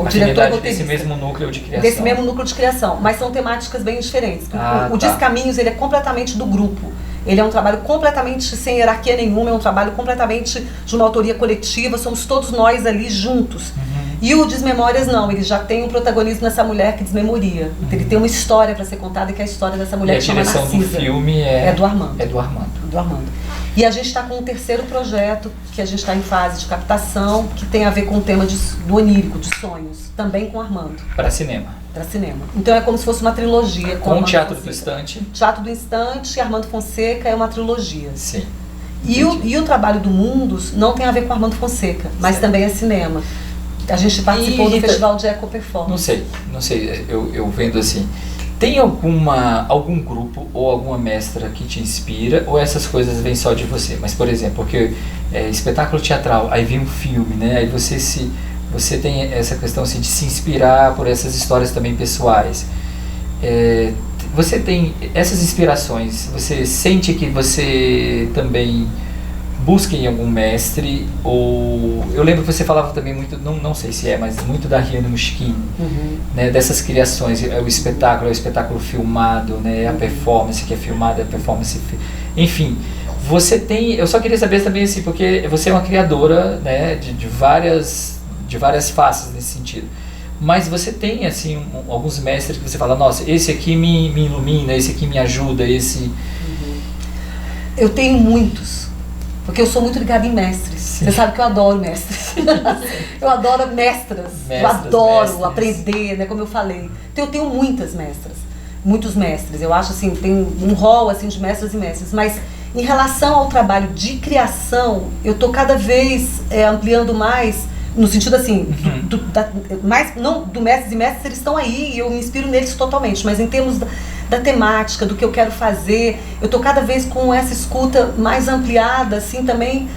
S3: diretor roteirista.
S1: Desse mesmo núcleo de criação.
S3: Desse mesmo núcleo de criação, mas são temáticas bem diferentes. O Descaminhos, ele é completamente do grupo. Ele é um trabalho completamente sem hierarquia nenhuma, é um trabalho completamente de uma autoria coletiva, somos todos nós ali juntos. E o Desmemórias não, ele já tem um protagonismo nessa mulher que desmemoria. Ele tem uma história para ser contada, que é a história dessa mulher que chama Narcisa.
S1: A direção do filme é
S3: do Armando.
S1: É do Armando.
S3: E a gente está com um terceiro projeto, que a gente está em fase de captação, que tem a ver com o tema do onírico, de sonhos, também com o Armando.
S1: Para cinema.
S3: Então é como se fosse uma trilogia.
S1: Com o Teatro do Instante.
S3: Teatro do Instante e Armando Fonseca é uma trilogia.
S1: Sim.
S3: E o trabalho do Mundos não tem a ver com Armando Fonseca, mas também é cinema. A gente participou do Festival de Eco Performance.
S1: Não sei, eu vendo assim, tem algum grupo ou alguma mestra que te inspira, ou essas coisas vêm só de você? Mas, por exemplo, porque espetáculo teatral, aí vem um filme, né? Aí você tem essa questão assim, de se inspirar por essas histórias também pessoais. Você tem essas inspirações, você sente que você também busquem algum mestre, ou eu lembro que você falava também muito, não sei se é, mas muito da Riane Mushkin, né, dessas criações, o espetáculo filmado, né, a performance que é filmada, a performance, enfim, você tem, eu só queria saber também assim, porque você é uma criadora, né, de várias faces nesse sentido, mas você tem assim alguns mestres que você fala, nossa, esse aqui me ilumina, esse aqui me ajuda, esse...
S3: Eu tenho muitos. Porque eu sou muito ligada em mestres. Sim. Você sabe que eu adoro mestres. Eu adoro mestras. Eu adoro aprender, né? Como eu falei. Então eu tenho muitas mestras. Muitos mestres. Eu acho assim, tem um rol assim, de mestras e mestres. Mas em relação ao trabalho de criação, eu estou cada vez ampliando mais, no sentido assim, do mestres e mestres, eles estão aí e eu me inspiro neles totalmente. Mas em termos da temática, do que eu quero fazer, eu estou cada vez com essa escuta mais ampliada, assim, também,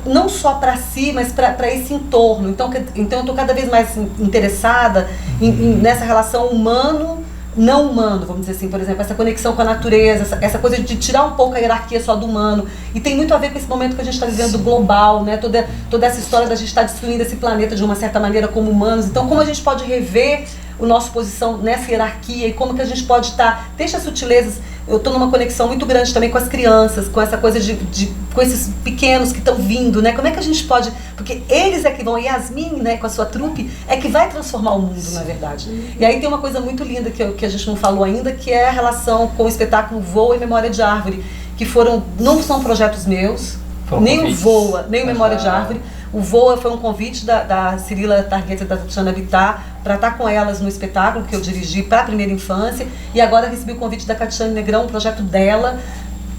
S3: não só para si, mas para esse entorno. Então eu estou cada vez mais interessada nessa relação humano-não humano, vamos dizer assim, por exemplo, essa conexão com a natureza, essa coisa de tirar um pouco a hierarquia só do humano, e tem muito a ver com esse momento que a gente está vivendo global, né? Toda essa história da gente estar destruindo esse planeta de uma certa maneira como humanos. Então, como a gente pode rever a nossa posição nessa hierarquia e como que a gente pode estar, deixa as sutilezas. Eu estou numa conexão muito grande também com as crianças, com essa coisa com esses pequenos que estão vindo, né? Como é que a gente pode, porque eles é que vão, Yasmin, né, com a sua trupe, é que vai transformar o mundo, na verdade. E aí tem uma coisa muito linda que a gente não falou ainda, que é a relação com o espetáculo Voa e Memória de Árvore, que não são projetos meus, nem o Voa, nem o Memória de Árvore. O Voa foi um convite da Cirila Targueta e da Tatiana Bittar para estar com elas no espetáculo que eu dirigi para a primeira infância, e agora recebi o convite da Catiane Negrão, um projeto dela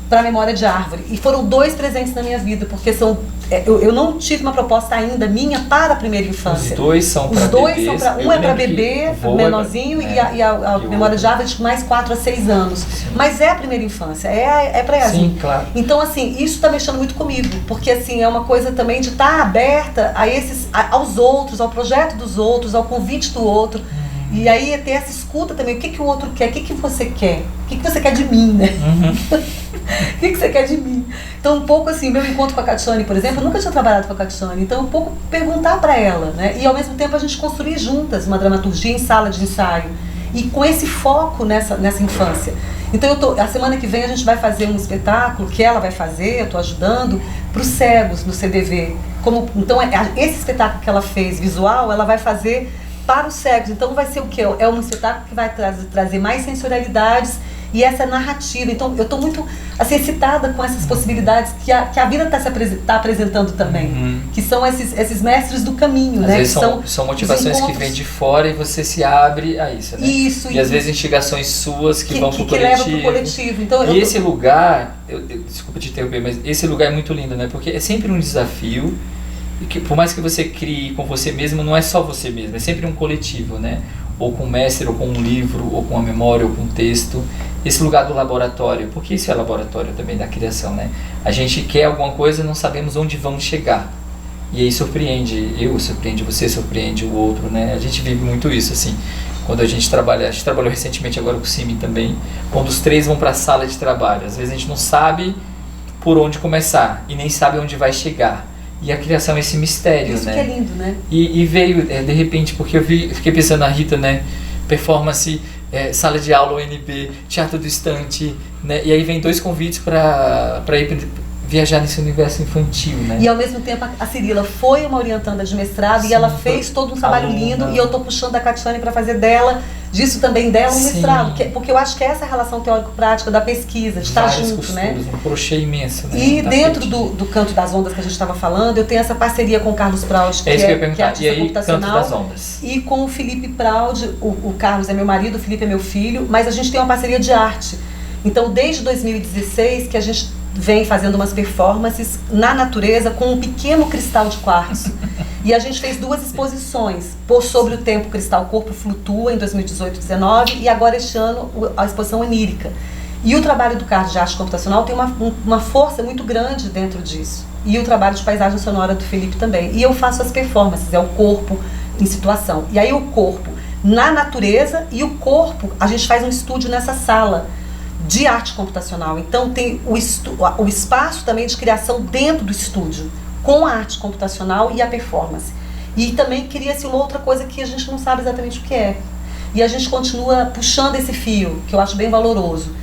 S3: para a Memória de Árvore. E foram 2 presentes na minha vida, porque eu não tive uma proposta ainda minha para a primeira infância.
S1: Os dois são para bebês.
S3: Um é para bebê, menorzinho, e a Memória de Árvore de mais 4 a 6 anos. Mas é a primeira infância, é para Yasmin.
S1: Sim, claro.
S3: Então, assim, isso está mexendo muito comigo, porque assim, é uma coisa também de estar aberta aos outros, ao projeto dos outros, ao convite do outro. E aí ter essa escuta também, o que o outro quer, o que você quer, o que você quer de mim, né? O que você quer de mim? Então um pouco assim, meu encontro com a Catiane, por exemplo, eu nunca tinha trabalhado com a Catiane, então um pouco perguntar para ela, né? E ao mesmo tempo a gente construir juntas uma dramaturgia em sala de ensaio, e com esse foco nessa infância. Então a semana que vem a gente vai fazer um espetáculo que ela vai fazer, eu estou ajudando, para os cegos no CDV. Então esse espetáculo que ela fez, visual, ela vai fazer para os cegos. Então vai ser o quê? É um espetáculo que vai trazer mais sensorialidades e essa narrativa. Então eu estou muito assim, excitada com essas possibilidades que a vida está apresentando também, que são esses mestres do caminho.
S1: Às vezes são motivações que vêm de fora e você se abre a isso, né?
S3: Isso,
S1: e às vezes instigações suas que vão para o coletivo.
S3: Levam pro coletivo. Então,
S1: esse lugar, desculpa te interromper, mas esse lugar é muito lindo, né? Porque é sempre um desafio. E que, por mais que você crie com você mesmo, não é só você mesmo, é sempre um coletivo, né? Ou com um mestre, ou com um livro, ou com uma memória, ou com um texto. Esse lugar do laboratório, porque isso é laboratório também da criação, né? A gente quer alguma coisa, não sabemos onde vamos chegar. E aí surpreende, você surpreende o outro, né? A gente vive muito isso, assim. Quando a gente trabalhou recentemente agora com o Simi também, quando os 3 vão para a sala de trabalho. Às vezes a gente não sabe por onde começar e nem sabe onde vai chegar. E a criação é esse mistério,
S3: isso,
S1: né?
S3: Isso que é lindo, né?
S1: E veio, de repente, porque fiquei pensando na Rita, né? Performance, sala de aula, UNB, teatro do estante, né? E aí vem 2 convites para ir viajar nesse universo infantil, né?
S3: E ao mesmo tempo a Cirila foi uma orientanda de mestrado. Sim, e ela fez todo um trabalho lindo, e eu estou puxando a Catiane para fazer disso também dela um mestrado, porque eu acho que é essa relação teórico-prática da pesquisa, de estar junto, costuras, né?
S1: Um crochê imenso, né?
S3: E dentro do Canto das Ondas que a gente estava falando, eu tenho essa parceria com o Carlos Praud, que é artista computacional,
S1: Canto das Ondas.
S3: E com o Felipe Praud. O Carlos é meu marido, o Felipe é meu filho, mas a gente tem uma parceria de arte. Então, desde 2016 que a gente vem fazendo umas performances na natureza com um pequeno cristal de quartzo. E a gente fez 2 exposições, Sobre o Tempo Cristal Corpo Flutua, em 2018 e 2019, e agora este ano a exposição Onírica. E o trabalho do Carlos de arte computacional tem uma força muito grande dentro disso. E o trabalho de paisagem sonora do Felipe também. E eu faço as performances, é o corpo em situação. E aí o corpo na natureza e o corpo, a gente faz um estúdio nessa sala, de arte computacional. Então tem o espaço também de criação dentro do estúdio, com a arte computacional e a performance. E também cria-se uma outra coisa que a gente não sabe exatamente o que é. E a gente continua puxando esse fio, que eu acho bem valoroso.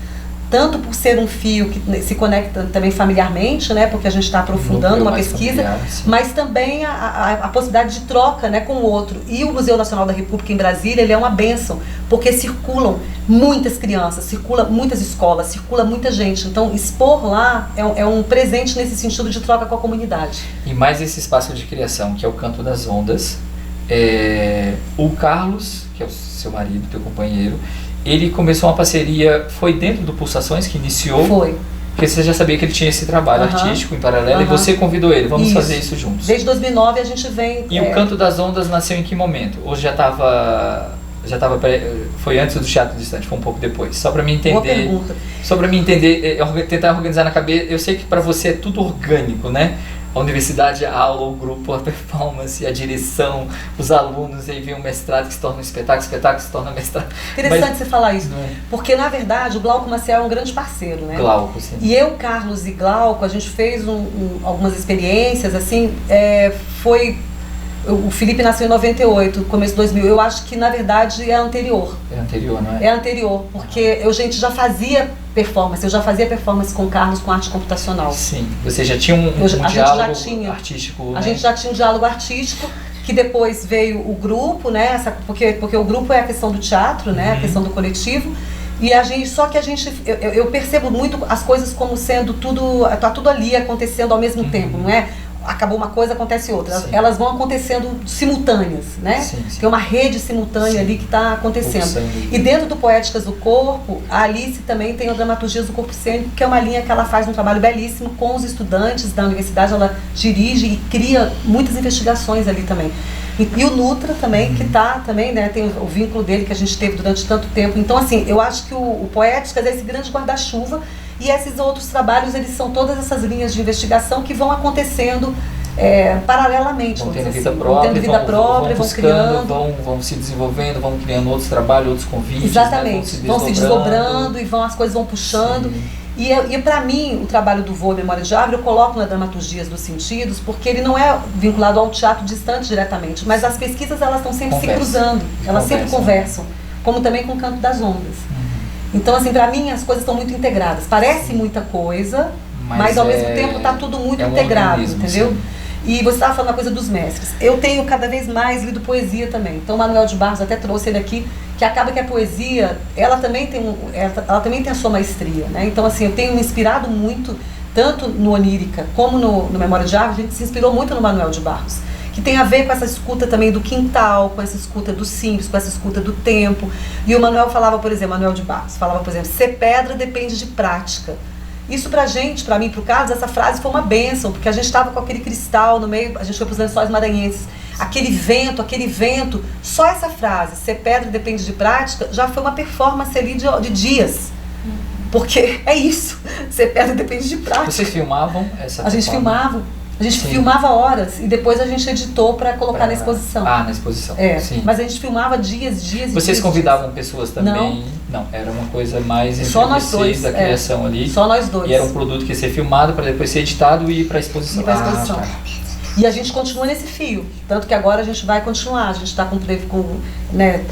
S3: Tanto por ser um fio que se conecta também familiarmente, né, porque a gente está aprofundando uma pesquisa, familiar, mas também a possibilidade de troca, né, com o outro. E o Museu Nacional da República em Brasília, ele é uma bênção, porque circulam muitas crianças, circula muitas escolas, circula muita gente. Então, expor lá é um presente nesse sentido de troca com a comunidade.
S1: E mais esse espaço de criação, que é o Canto das Ondas, o Carlos, que é o seu marido, teu companheiro, ele começou uma parceria, foi dentro do Pulsações que iniciou?
S3: Foi.
S1: Porque você já sabia que ele tinha esse trabalho artístico em paralelo e você convidou ele, vamos fazer isso juntos.
S3: Desde 2009 a gente vem...
S1: E o Canto das Ondas nasceu em que momento? Ou já estava foi antes do Teatro Distante, foi um pouco depois? Só para mim entender.
S3: Boa pergunta.
S1: Só para mim entender, tentar organizar na cabeça. Eu sei que para você é tudo orgânico, né? A universidade, a aula, o grupo, a performance, a direção, os alunos, aí vem o mestrado que se torna um espetáculo, espetáculo que se torna mestrado.
S3: Interessante você falar isso, porque na verdade o Glauco Maciel é um grande parceiro, né?
S1: Glauco, sim.
S3: E eu, Carlos e Glauco, a gente fez algumas experiências, assim, o Felipe nasceu em 98, começo de 2000, eu acho que na verdade é anterior.
S1: É anterior, não é?
S3: É anterior, porque a gente já fazia performance, eu já fazia performance com o Carlos com arte computacional.
S1: Sim, você já tinha um diálogo artístico, né?
S3: A gente já tinha um diálogo artístico, que depois veio o grupo, né? Porque o grupo é a questão do teatro, né? A questão do coletivo. E eu percebo muito as coisas como sendo tá tudo ali acontecendo ao mesmo tempo, não é? Acabou uma coisa, acontece outra. Elas vão acontecendo simultâneas, né? Sim. Tem uma rede simultânea ali que está acontecendo. E dentro do Poéticas do Corpo, a Alice também tem a Dramaturgias do Corpo Cênico, que é uma linha que ela faz um trabalho belíssimo com os estudantes da universidade. Ela dirige e cria muitas investigações ali também. E o Nutra também, que está também, né, tem o vínculo dele que a gente teve durante tanto tempo. Então, assim, eu acho que o Poéticas é esse grande guarda-chuva. E esses outros trabalhos, eles são todas essas linhas de investigação que vão acontecendo paralelamente.
S1: Vão tendo vida própria, vão criando. Vão se desenvolvendo, vão criando outros trabalhos, outros convites.
S3: Exatamente, né? Vão se desdobrando e as coisas vão puxando. Sim. E para mim, o trabalho do Voo Memória de Árvore, eu coloco na Dramaturgias dos Sentidos, porque ele não é vinculado ao teatro distante diretamente, mas as pesquisas elas estão sempre se cruzando, elas sempre conversam, como também com o Canto das Ondas. Então, assim, para mim as coisas estão muito integradas. Parece muita coisa, mas ao mesmo tempo está tudo muito integrado, entendeu? Sim. E você estava falando a coisa dos mestres. Eu tenho cada vez mais lido poesia também. Então, Manuel de Barros, até trouxe ele aqui, que acaba que a poesia, ela também tem a sua maestria, né? Então, assim, eu tenho me inspirado muito, tanto no Onírica como no Memória de Árvore, a gente se inspirou muito no Manuel de Barros, que tem a ver com essa escuta também do quintal, com essa escuta do simples, com essa escuta do tempo. E o Manuel falava, por exemplo, Manuel de Barros, falava, por exemplo, ser pedra depende de prática. Isso pra gente, pra mim, pro Carlos, essa frase foi uma bênção, porque a gente estava com aquele cristal no meio, a gente foi pros Lençóis Maranhenses, aquele vento, só essa frase, ser pedra depende de prática, já foi uma performance ali de dias. Porque é isso, ser pedra depende de prática.
S1: Vocês filmavam essa performance?
S3: A gente filmava horas e depois a gente editou para colocar na exposição.
S1: Na exposição.
S3: Sim. Mas a gente filmava dias.
S1: Vocês convidavam pessoas também? Não, era uma coisa mais entre
S3: só nós
S1: vocês,
S3: dois,
S1: da criação ali.
S3: Só nós dois.
S1: E era um produto que ia ser filmado para depois ser editado e ir para a exposição.
S3: Tá. E a gente continua nesse fio, tanto que agora a gente vai continuar. A gente está com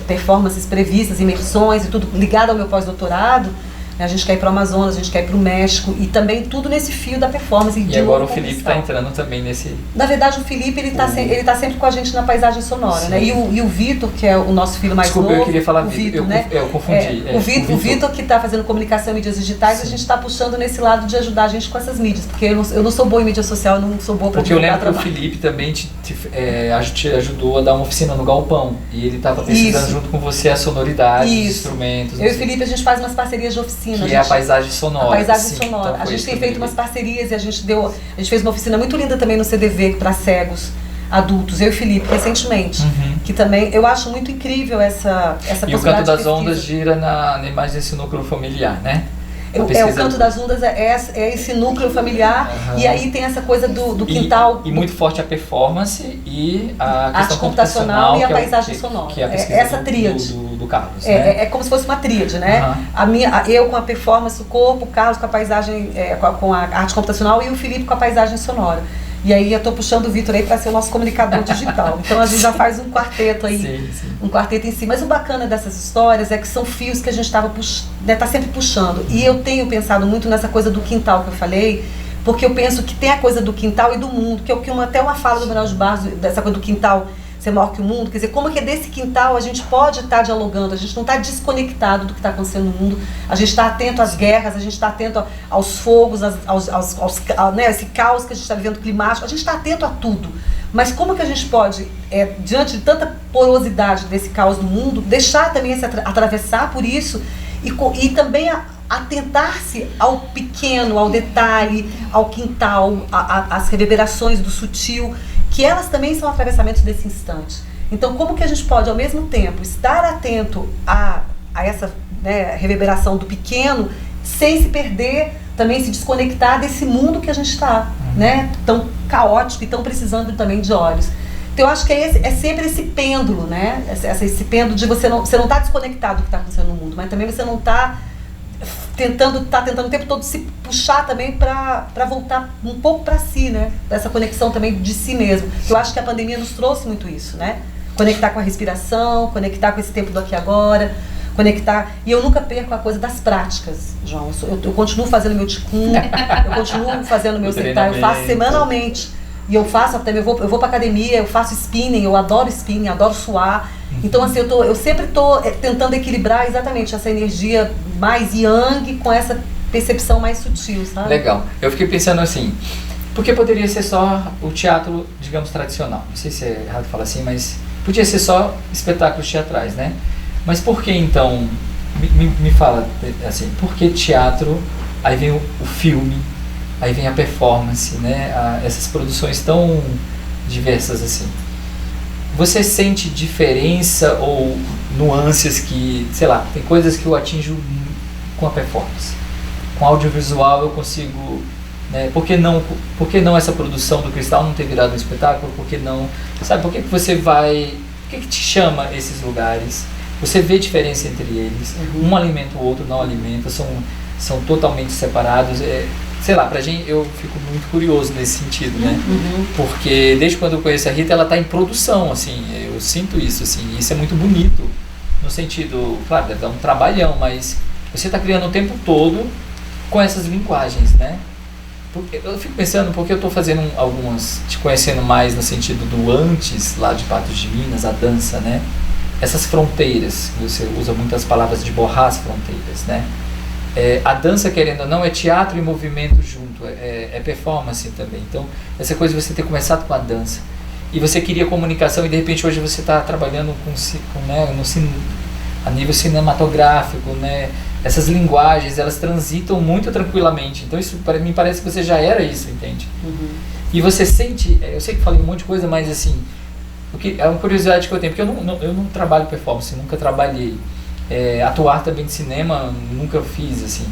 S3: performances previstas, imersões e tudo ligado ao meu pós-doutorado. A gente quer ir para o Amazonas, a gente quer ir para o México e também tudo nesse fio da performance.
S1: E agora o Felipe está entrando também nesse...
S3: Na verdade, o Felipe ele tá sempre com a gente na paisagem sonora, né? E o Vitor, que é o nosso filho mais novo...
S1: eu queria falar
S3: Vitor, né?
S1: Eu confundi.
S3: O Vitor que está fazendo comunicação em mídias digitais, a gente está puxando nesse lado de ajudar a gente com essas mídias, porque eu não sou boa em mídia social, eu não sou boa para divulgar trabalho.
S1: Porque eu lembro que o Felipe também te ajudou a dar uma oficina no Galpão, e ele estava pesquisando junto com você a sonoridade, os instrumentos...
S3: Eu e o Felipe, a gente faz umas parcerias de oficina.
S1: Que é a paisagem sonora.
S3: A paisagem sonora. Então a gente tem feito umas parcerias e a gente fez uma oficina muito linda também no CDV para cegos adultos, eu e o Felipe, recentemente. Que também, eu acho muito incrível essa possibilidade.
S1: E o Canto das Ondas gira na imagem desse núcleo familiar, né?
S3: O Canto das Ondas é esse núcleo familiar, e aí tem essa coisa do quintal.
S1: E muito forte a performance e a questão
S3: computacional e a paisagem sonora.
S1: Que é a pesquisa
S3: essa tríade.
S1: do do Carlos, né?
S3: É como se fosse uma tríade, né? Eu com a performance, o corpo, o Carlos com a paisagem, com a arte computacional e o Felipe com a paisagem sonora. E aí eu estou puxando o Vitor aí para ser o nosso comunicador digital. Então a gente já faz um quarteto aí, sim. Um quarteto em si. Mas o bacana dessas histórias é que são fios que a gente tá sempre puxando. E eu tenho pensado muito nessa coisa do quintal que eu falei, porque eu penso que tem a coisa do quintal e do mundo, que é o que até uma fala do Manuel de Barros, dessa coisa do quintal ser maior que o mundo, quer dizer, como que desse quintal a gente pode estar dialogando, a gente não está desconectado do que está acontecendo no mundo, a gente está atento às guerras, a gente está atento aos fogos, né, esse caos que a gente está vivendo climático, a gente está atento a tudo. Mas como que a gente pode, diante de tanta porosidade desse caos no mundo, deixar também se atravessar por isso e também atentar-se ao pequeno, ao detalhe, ao quintal, às reverberações do sutil, que elas também são atravessamentos desse instante. Então, como que a gente pode, ao mesmo tempo, estar atento a essa, né, reverberação do pequeno, sem se perder, também se desconectar desse mundo que a gente está, né, tão caótico e tão precisando também de olhos. Então, eu acho que é sempre esse pêndulo, né, esse pêndulo de você não está desconectado do que está acontecendo no mundo, mas também você não está tentando o tempo todo se puxar também para voltar um pouco para si, né? Essa conexão também de si mesmo. Eu acho que a pandemia nos trouxe muito isso, né? Conectar com a respiração, conectar com esse tempo do aqui e agora, conectar. E eu nunca perco a coisa das práticas, João. Eu continuo fazendo meu ticum, eu continuo fazendo meu sentar, eu faço semanalmente. E eu faço até, eu vou para academia, eu faço spinning, eu adoro spinning, adoro suar. Então, assim, eu sempre estou tentando equilibrar exatamente essa energia mais yang com essa percepção mais sutil, sabe?
S1: Legal. Eu fiquei pensando assim, porque poderia ser só o teatro, digamos, tradicional. Não sei se é errado falar assim, mas podia ser só espetáculos teatrais, né? Mas por que então, me fala assim, por que teatro, aí vem o filme, aí vem a performance, né? Essas produções tão diversas assim. Você sente diferença ou nuances que, sei lá, tem coisas que eu atinjo com a performance. Com audiovisual eu consigo, né? Por que não essa produção do Cristal não ter virado um espetáculo? Por que não? Sabe, por que você vai... Por que te chama esses lugares? Você vê diferença entre eles. Um alimenta o outro, não alimenta, são totalmente separados. Sei lá, pra gente, eu fico muito curioso nesse sentido, né? Porque desde quando eu conheço a Rita, ela tá em produção, assim, eu sinto isso, assim, e isso é muito bonito, no sentido, claro, deve dar um trabalhão, mas você tá criando o tempo todo com essas linguagens, né? Eu fico pensando, porque eu tô fazendo te conhecendo mais no sentido do antes, lá de Patos de Minas, a dança, né? Essas fronteiras, você usa muitas palavras de borrar as fronteiras, né? A dança, querendo ou não, é teatro e movimento junto, é performance também. Então, essa coisa de você ter começado com a dança e você queria comunicação e de repente hoje você está trabalhando a nível cinematográfico, né? Essas linguagens, elas transitam muito tranquilamente. Então, isso me parece que você já era isso, entende? E você sente, eu sei que falei um monte de coisa, mas assim, é uma curiosidade que eu tenho, porque eu não trabalho performance, nunca trabalhei. Atuar também de cinema nunca fiz, assim.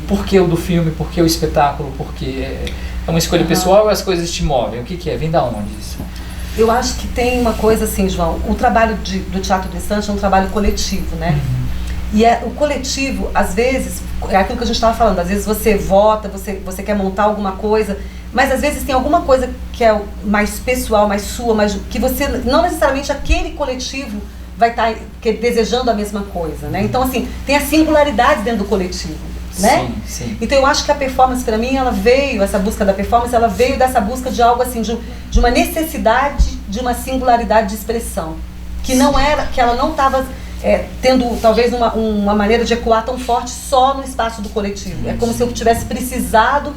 S1: Por que o do filme? Por que o espetáculo? Porque é uma escolha pessoal ou as coisas te movem? O que é? Vem da onde isso?
S3: Eu acho que tem uma coisa assim, João, o trabalho do Teatro do Instante é um trabalho coletivo, né? E o coletivo, às vezes, é aquilo que a gente estava falando, às vezes você vota, você quer montar alguma coisa, mas às vezes tem alguma coisa que é mais pessoal, mais sua, que você, não necessariamente aquele coletivo vai estar desejando a mesma coisa, né? Então, assim, tem a singularidade dentro do coletivo, né?
S1: Sim.
S3: Então, eu acho que a performance, para mim, essa busca da performance, ela veio dessa busca de algo assim, de uma necessidade de uma singularidade de expressão, que ela não estava tendo, talvez, uma maneira de ecoar tão forte só no espaço do coletivo. É como se eu tivesse precisado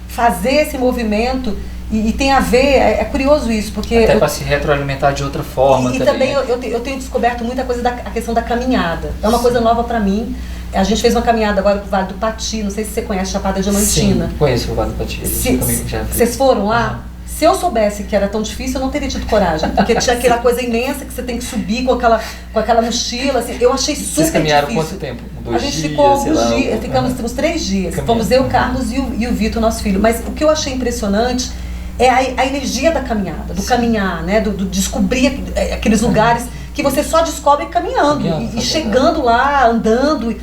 S3: fazer esse movimento. E tem a ver, é curioso isso, porque...
S1: Até para se retroalimentar de outra forma.
S3: E também eu tenho descoberto muita coisa a questão da caminhada. É uma coisa nova para mim. A gente fez uma caminhada agora pro Vale do Pati, não sei se você conhece Chapada Diamantina.
S1: Sim, conheço o Vale do Pati.
S3: Vocês foram lá? Se eu soubesse que era tão difícil, eu não teria tido coragem. Porque tinha aquela coisa imensa que você tem que subir com aquela mochila. Assim, eu achei super difícil. Vocês caminharam
S1: quanto tempo?
S3: A gente ficou alguns dias, ficamos uns 3 dias. Fomos eu, o Carlos e o Vitor, nosso filho. Mas o que eu achei impressionante é a energia da caminhada, do caminhar, né? Do descobrir aqueles lugares que você só descobre caminhando e chegando lá, andando.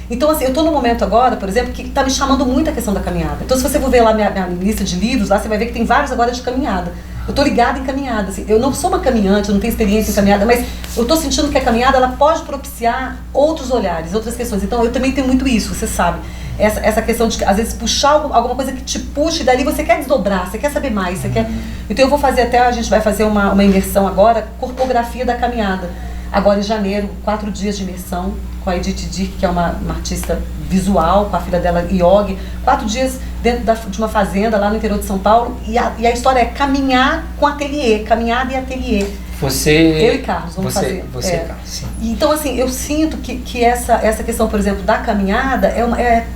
S3: Então, assim, eu estou num momento agora, por exemplo, que está me chamando muito a questão da caminhada. Então, se você for ver lá minha lista de livros, lá você vai ver que tem vários agora de caminhada. Eu estou ligada em caminhada, assim. Eu não sou uma caminhante, eu não tenho experiência em caminhada, mas eu estou sentindo que a caminhada ela pode propiciar outros olhares, outras questões. Então, eu também tenho muito isso, você sabe. Essa questão de, às vezes, puxar alguma coisa que te puxe, e dali você quer desdobrar, você quer saber mais, você quer... Então, eu vou fazer a gente vai fazer uma imersão agora, corpografia da caminhada. Agora, em janeiro, 4 dias de imersão com a Edith Dirk, que é uma artista visual, com a filha dela, Yogi. 4 dias dentro de uma fazenda lá no interior de São Paulo. E a história é caminhar com ateliê, caminhada e ateliê. Eu e Carlos vamos fazer.
S1: Você e Carlos, sim.
S3: Então, assim, eu sinto que essa questão, por exemplo, da caminhada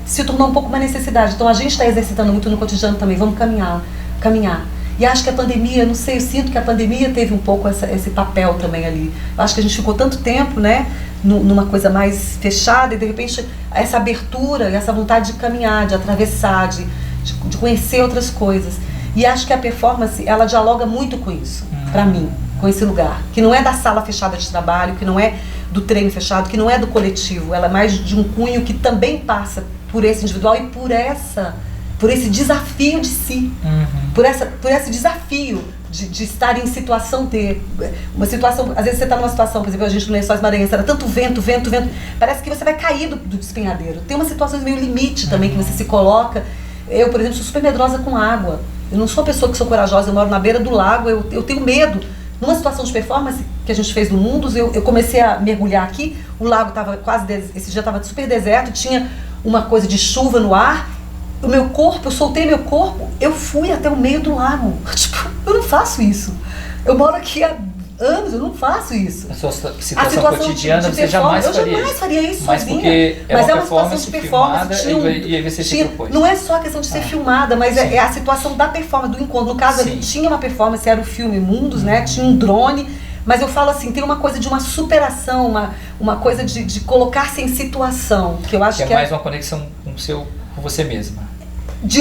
S3: se tornou um pouco uma necessidade. Então, a gente está exercitando muito no cotidiano também. Vamos caminhar. E acho que a pandemia, não sei, eu sinto que a pandemia teve um pouco esse papel também ali. Eu acho que a gente ficou tanto tempo, né, numa coisa mais fechada e de repente essa abertura, essa vontade de caminhar, de atravessar, de conhecer outras coisas. E acho que a performance, ela dialoga muito com isso, pra mim, com esse lugar. Que não é da sala fechada de trabalho, que não é do treino fechado, que não é do coletivo. Ela é mais de um cunho que também passa por esse individual e por esse desafio de si, por esse desafio de estar em situação uma situação, às vezes você está numa situação, por exemplo, a gente no Lençóis Maranhenses, era tanto vento, parece que você vai cair do despenhadeiro. Tem umas situações meio limite também que você se coloca. Eu, por exemplo, sou super medrosa com água. Eu não sou uma pessoa que sou corajosa, eu moro na beira do lago, eu tenho medo. Numa situação de performance que a gente fez no Mundus, eu comecei a mergulhar aqui, o lago estava esse dia estava super deserto, tinha uma coisa de chuva no ar. O meu corpo, eu soltei meu corpo, eu fui até o meio do lago. Tipo, eu não faço isso. Eu moro aqui há anos, eu não faço isso.
S1: A sua situação cotidiana você jamais faria isso. Eu jamais faria isso sozinha. Mas é uma situação de performance. E aí você se propôs.
S3: Não é só a questão de ser filmada, mas é a situação da performance, do encontro. No caso, ali tinha uma performance, era o filme Mundus, né? Tinha um drone. Mas eu falo assim, tem uma coisa de uma superação, uma coisa de colocar-se em situação. Que eu acho que
S1: é mais uma conexão com você mesma.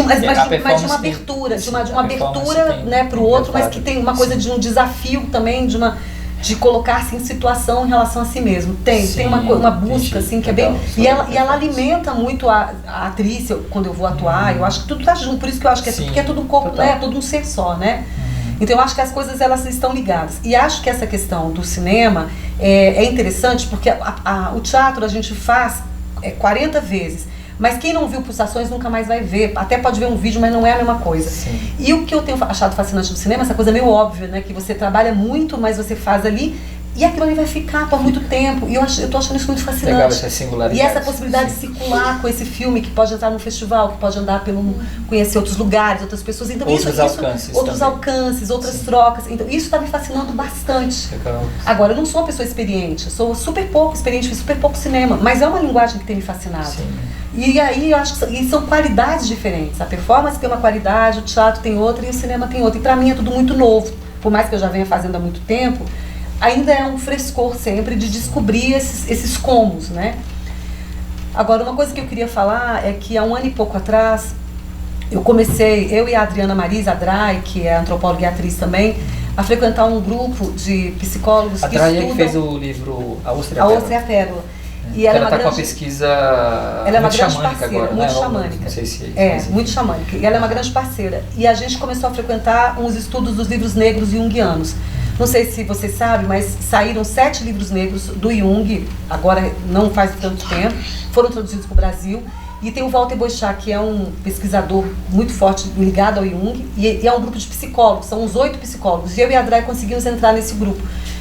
S3: Mas de uma abertura, de uma abertura, né, para o outro, mas que tem uma coisa de um desafio também, de colocar-se em situação em relação a si mesmo. Tem uma busca, assim, que é bem... E ela alimenta muito a atriz, quando eu vou atuar, eu acho que tudo tá junto, por isso que eu acho que porque é tudo um corpo, né, é tudo um ser só, né? Então eu acho que as coisas, elas estão ligadas. E acho que essa questão do cinema é interessante, porque o teatro a gente faz 40 vezes. Mas quem não viu Pulsações nunca mais vai ver. Até pode ver um vídeo, mas não é a mesma coisa.
S1: Sim.
S3: E o que eu tenho achado fascinante do cinema, essa coisa meio óbvia, né? Que você trabalha muito, mas você faz ali, e aquilo ali vai ficar por muito tempo. E eu tô achando isso muito fascinante.
S1: Legal, essa singularidade.
S3: E essa possibilidade de circular com esse filme, que pode entrar num festival, que pode andar conhecer outros lugares, outras pessoas. Então, outros alcances, outras trocas. Então, isso está me fascinando bastante.
S1: Legal.
S3: Agora, eu não sou uma pessoa experiente, eu sou super pouco experiente, fiz super pouco cinema, mas é uma linguagem que tem me fascinado.
S1: Sim.
S3: E aí eu acho que são qualidades diferentes. A performance tem uma qualidade, o teatro tem outra e o cinema tem outra. E pra mim é tudo muito novo. Por mais que eu já venha fazendo há muito tempo, ainda é um frescor sempre de descobrir esses comos, né? Agora, uma coisa que eu queria falar é que há 1 ano e pouco atrás, eu e a Adriana Marisa, a Drai, que é antropóloga e atriz também, a frequentar um grupo de psicólogos que estudam... A
S1: Drai é que fez o livro A Ostra
S3: e a Pérola.
S1: E ela está com a pesquisa muito xamânica agora,
S3: muito
S1: né?
S3: xamânica.
S1: Não sei se
S3: muito xamânica. E ela é uma grande parceira. E a gente começou a frequentar uns estudos dos livros negros junguianos. Não sei se você sabe, mas saíram 7 livros negros do Jung, agora não faz tanto tempo, foram traduzidos para o Brasil. E tem o Walter Boechat, que é um pesquisador muito forte ligado ao Jung, e é um grupo de psicólogos, são uns 8 psicólogos. E eu e a Drai conseguimos entrar nesse grupo.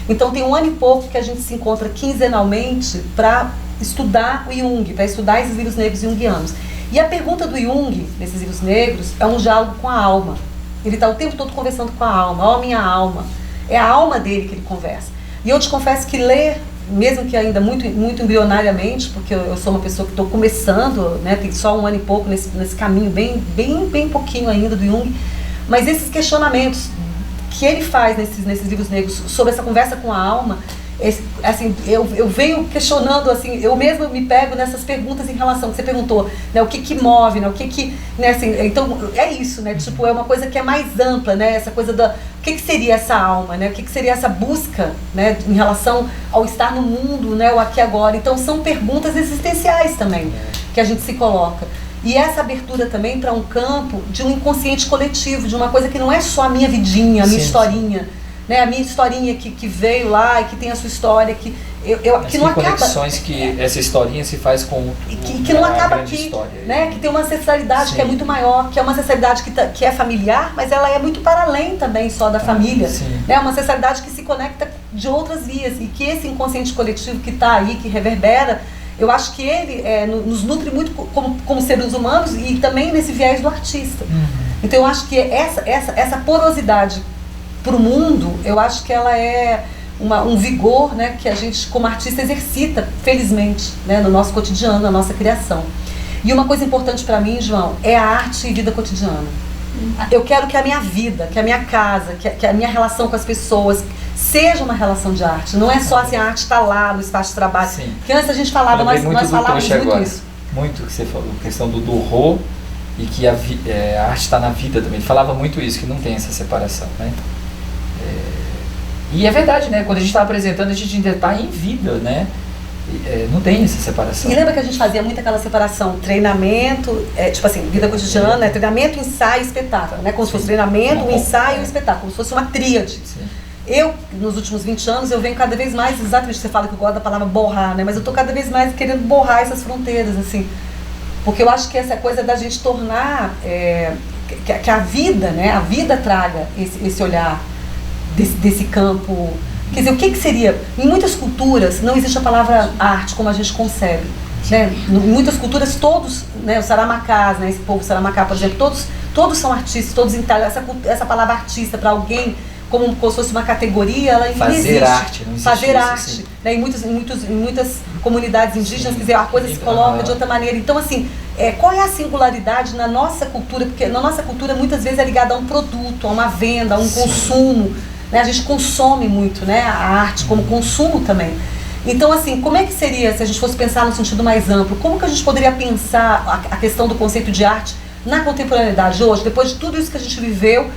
S3: Então tem 1 ano e pouco que a gente se encontra quinzenalmente para estudar o Jung, para estudar esses livros negros junguianos. E a pergunta do Jung, nesses livros negros, é um diálogo com a alma. Ele está o tempo todo conversando com a alma, ó minha alma. É a alma dele que ele conversa. E eu te confesso que ler, mesmo que ainda muito, muito embrionariamente, porque eu sou uma pessoa que estou começando, né, tem só 1 ano e pouco nesse caminho, bem pouquinho ainda do Jung, mas esses questionamentos que ele faz nesses livros negros sobre essa conversa com a alma, assim, eu venho questionando, assim, eu mesma me pego nessas perguntas em relação, que você perguntou, né, o que move, né, né, assim, então, é isso, né, tipo, é uma coisa que é mais ampla, né, essa coisa da, o que seria essa alma, né, o que seria essa busca, né, em relação ao estar no mundo, né, o aqui e agora. Então, são perguntas existenciais também, que a gente se coloca. E essa abertura também para um campo de um inconsciente coletivo, de uma coisa que não é só a minha vidinha, a minha historinha, né? A minha historinha que veio lá e que tem a sua história, que não acaba.
S1: Conexões que essa historinha se faz com
S3: que não acaba aqui, história, né? Que tem uma ancestralidade que é muito maior, que é uma ancestralidade que é familiar, mas ela é muito para além também só da família, né? Uma ancestralidade que se conecta de outras vias e que esse inconsciente coletivo que está aí, que reverbera, eu acho que ele nos nutre muito como seres humanos e também nesse viés do artista. Então eu acho que essa porosidade para o mundo, eu acho que ela é um vigor, né, que a gente como artista exercita, felizmente, né, no nosso cotidiano, na nossa criação. E uma coisa importante para mim, João, é a arte e vida cotidiana. Eu quero que a minha vida, que a minha casa, que a minha relação com as pessoas seja uma relação de arte. Não é só assim, a arte está lá no espaço de trabalho. Sim. Porque antes a gente falava, nós falávamos muito agora, isso.
S1: Muito que você falou, questão do Rô, e que a arte está na vida também. Ele falava muito isso, que não tem essa separação, né? E é verdade, né? Quando a gente está apresentando, a gente ainda está em vida, né? Não tem essa separação.
S3: E lembra que a gente fazia muito aquela separação, treinamento, tipo assim, vida cotidiana, treinamento, ensaio, espetáculo, né? Como se fosse treinamento, ensaio e espetáculo, como se fosse uma tríade. Sim. Eu, nos últimos 20 anos, eu venho cada vez mais, exatamente, você fala que eu gosto da palavra borrar, né? Mas eu estou cada vez mais querendo borrar essas fronteiras, assim. Porque eu acho que essa coisa da gente tornar, que a vida, né? A vida traga esse olhar desse campo. Quer dizer, o que seria? Em muitas culturas não existe a palavra arte como a gente concebe, né? Em muitas culturas todos, né, os saramacás, né, esse povo saramacá, por exemplo, todos são artistas, todos integram. Essa palavra artista para alguém como se fosse uma categoria, ela não existe.
S1: Fazer arte, não existe.
S3: Fazer arte, né? Em muitas comunidades indígenas, quer dizer, a coisa se coloca de outra maneira. Então, assim, qual é a singularidade na nossa cultura? Porque na nossa cultura muitas vezes é ligada a um produto, a uma venda, a um consumo. Né? A gente consome muito, né? A arte como consumo também. Então, assim, como é que seria, se a gente fosse pensar no sentido mais amplo, como que a gente poderia pensar a questão do conceito de arte na contemporaneidade hoje, depois de tudo isso que a gente viveu,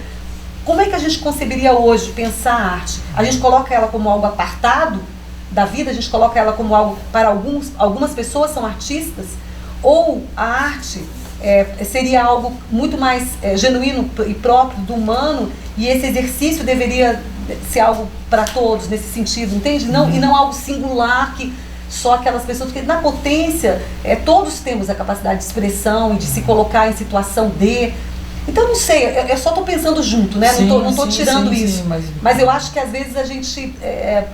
S3: como é que a gente conceberia hoje pensar a arte? A gente coloca ela como algo apartado da vida, a gente coloca ela como algo, para algumas pessoas são artistas, ou a arte seria algo muito mais genuíno e próprio do humano, e esse exercício deveria ser algo para todos nesse sentido, entende? Não, e não algo singular que só aquelas pessoas, porque na potência todos temos a capacidade de expressão e de se colocar em situação de... Então não sei, eu só estou pensando junto, né? Sim, não estou tirando isso. Sim, mas eu acho que às vezes a gente,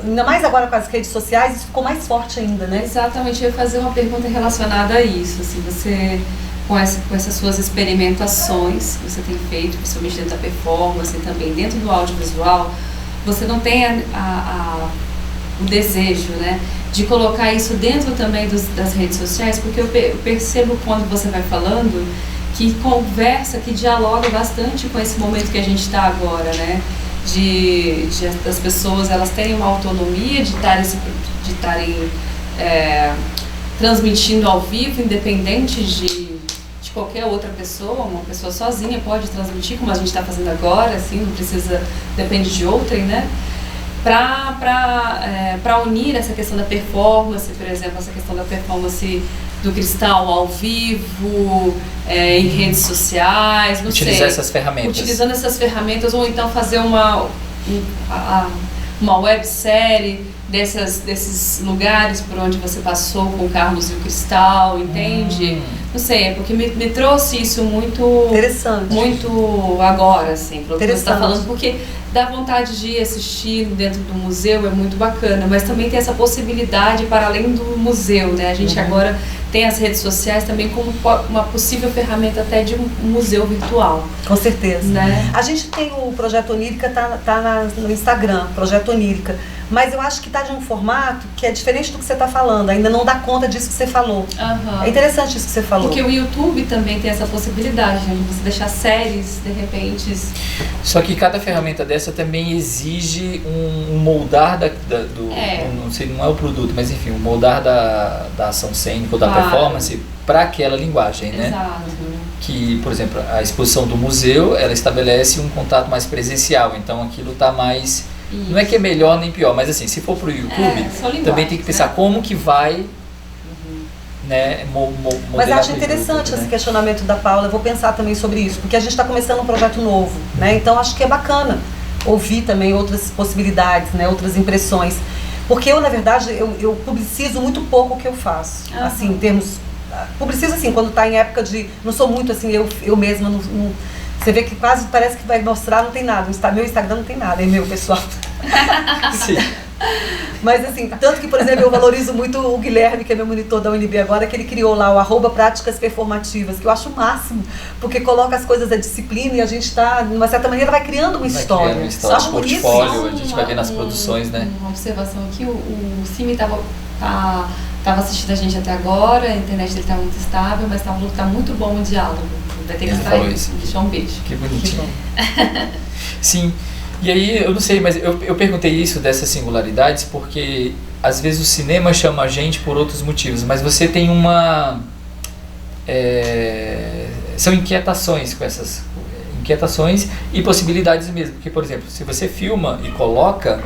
S3: ainda mais agora com as redes sociais, isso ficou mais forte ainda, né?
S2: Exatamente, eu ia fazer uma pergunta relacionada a isso, assim, você... Com essas suas experimentações que você tem feito, principalmente dentro da performance e também dentro do audiovisual, você não tem o desejo, né, de colocar isso dentro também das redes sociais, porque eu percebo quando você vai falando que conversa, que dialoga bastante com esse momento que a gente está agora, né, das pessoas elas terem uma autonomia de estarem transmitindo ao vivo, independente de qualquer outra pessoa, uma pessoa sozinha pode transmitir, como a gente está fazendo agora, assim, não precisa, depende de outrem, né? Para unir essa questão da performance, por exemplo, essa questão da performance do cristal ao vivo, em redes sociais, não
S1: sei. Essas ferramentas.
S2: Utilizando essas ferramentas, ou então fazer uma websérie desses lugares por onde você passou com o Carlos e o Cristal, entende? Não sei, porque me trouxe isso muito...
S3: Interessante.
S2: Muito agora, assim, pelo que você está falando, porque dá vontade de ir assistir dentro do museu, é muito bacana, mas também tem essa possibilidade para além do museu, né? A gente agora tem as redes sociais também como uma possível ferramenta até de um museu virtual.
S3: Com certeza.
S2: Né?
S3: A gente tem o Projeto Onírica, tá no Instagram, Projeto Onírica. Mas eu acho que está de um formato que é diferente do que você está falando, ainda não dá conta disso que você falou.
S2: Uhum.
S3: É interessante isso que você falou.
S2: Porque o YouTube também tem essa possibilidade, né, de você deixar séries, de repente...
S1: Só que cada ferramenta dessa também exige um moldar não sei, não é o produto, mas enfim, um moldar da ação cênica ou da performance para aquela linguagem, né?
S2: Exato.
S1: Que, por exemplo, a exposição do museu, ela estabelece um contato mais presencial, então aquilo está mais... Isso. Não é que é melhor nem pior, mas assim, se for pro YouTube, também tem que pensar, né, como que vai, né,
S3: mas acho interessante esse questionamento da Paula. Eu vou pensar também sobre isso, porque a gente está começando um projeto novo, né? Então acho que é bacana ouvir também outras possibilidades, né, outras impressões. Porque eu, na verdade, eu publicizo muito pouco o que eu faço. Uhum. Assim, em termos... Publicizo assim, quando está em época de... Não sou muito assim, eu mesma não você vê que quase parece que vai mostrar, não tem nada. Meu Instagram não tem nada, é meu, pessoal.
S1: Sim.
S3: Mas assim, tanto que, por exemplo, eu valorizo muito o Guilherme, que é meu monitor da UNB agora, que ele criou lá o @práticas performativas, que eu acho o máximo, porque coloca as coisas da disciplina e a gente está, de uma certa maneira, vai criando uma história.
S1: Criando uma história,
S3: acho
S1: portfólio, a gente vai ver nas produções, né?
S2: Uma observação aqui, o Cime estava assistindo a gente até agora, a internet dele está muito estável, mas está muito bom o diálogo. Vai ter que estar aí. Deixar um beijo.
S1: Que bonitinho. Sim. E aí, eu não sei, mas eu perguntei isso dessas singularidades porque às vezes o cinema chama a gente por outros motivos, mas você tem são inquietações com essas inquietações e possibilidades mesmo. Porque, por exemplo, se você filma e coloca,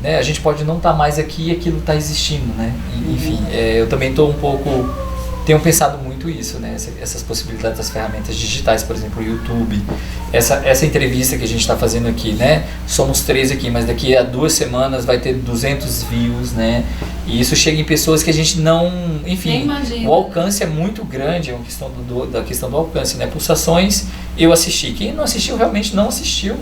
S1: né, a gente pode não estar mais aqui e aquilo está existindo, né? Enfim, eu também estou tenho pensado muito isso, né? Essas possibilidades das ferramentas digitais, por exemplo, o YouTube, essa entrevista que a gente está fazendo aqui, né? Somos 3 aqui, mas daqui a 2 semanas vai ter 200 views, né? E isso chega em pessoas que a gente não... Enfim, o alcance é muito grande, é uma questão da questão do alcance, né? Pulsações, eu assisti. Quem não assistiu, realmente não assistiu.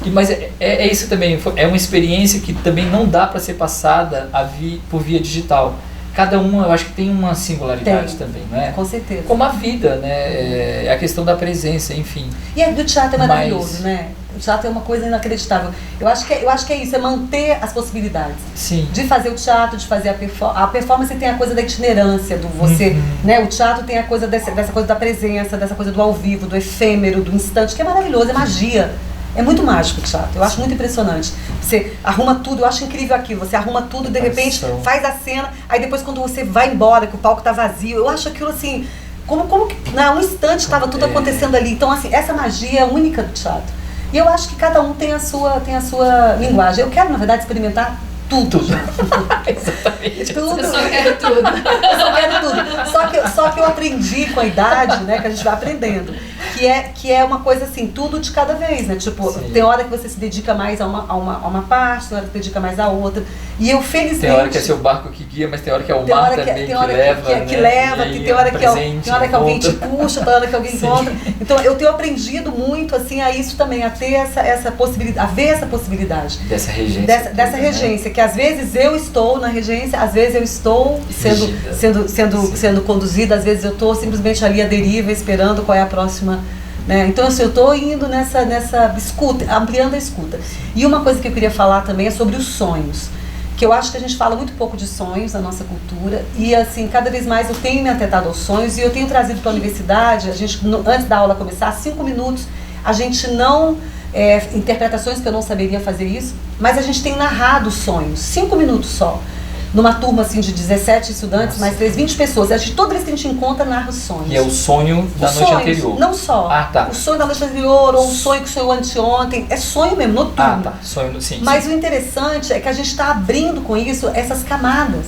S1: Mas é isso também, é uma experiência que também não dá para ser passada por via digital. Cada uma, eu acho que tem uma singularidade também, não é?
S3: Com certeza.
S1: Como a vida, né? É a questão da presença, enfim.
S3: E do teatro é maravilhoso, né? O teatro é uma coisa inacreditável. Eu acho que é isso, é manter as possibilidades.
S1: Sim.
S3: De fazer o teatro, de fazer a performance tem a coisa da itinerância, do você, né? O teatro tem a coisa dessa coisa da presença, dessa coisa do ao vivo, do efêmero, do instante, que é maravilhoso, é magia. É muito mágico o teatro, eu acho muito impressionante. Você arruma tudo, eu acho incrível aquilo, você arruma tudo, de repente faz a cena, aí depois quando você vai embora, que o palco tá vazio, eu acho aquilo assim, como que um instante estava tudo acontecendo ali. Então assim, essa magia é única do teatro. E eu acho que cada um tem a sua linguagem. Eu quero, na verdade, experimentar tudo.
S1: Exatamente.
S3: Tudo.
S2: Eu só quero tudo.
S3: Eu só quero tudo. Só que eu aprendi com a idade, né, que a gente vai aprendendo, que é uma coisa assim, tudo de cada vez, né? Tipo, sim, tem hora que você se dedica mais a uma parte, tem hora que se dedica mais a outra. E eu, felizmente...
S1: Tem hora que é seu barco que guia, mas tem hora que é o mar também que leva, né?
S3: Que leva, tem hora que alguém te puxa, tem hora que alguém encontra. Então, eu tenho aprendido muito, assim, a isso também, a ter essa possibilidade, a ver essa possibilidade.
S1: Dessa regência.
S3: Dessa regência, né? Que às vezes eu estou na regência, às vezes eu estou sendo conduzida, às vezes eu estou simplesmente ali à deriva, esperando qual é a próxima, né? Então assim, eu estou indo nessa escuta, ampliando a escuta. E uma coisa que eu queria falar também é sobre os sonhos, que eu acho que a gente fala muito pouco de sonhos na nossa cultura, e assim, cada vez mais eu tenho me atentado aos sonhos, e eu tenho trazido para a universidade, a gente, antes da aula começar, 5 minutos, a gente não... interpretações que eu não saberia fazer isso, mas a gente tem narrado sonhos, 5 minutos só, numa turma assim de 17 estudantes, mais 20 pessoas. Toda vez que a gente encontra, narra os sonhos.
S1: E é o sonho da noite anterior.
S3: Não só.
S1: Ah, tá.
S3: O sonho da noite anterior, ou um sonho que sonhou anteontem, é sonho mesmo, noturno.
S1: Ah, tá. Sonho, sim.
S3: Mas o interessante é que a gente está abrindo com isso essas camadas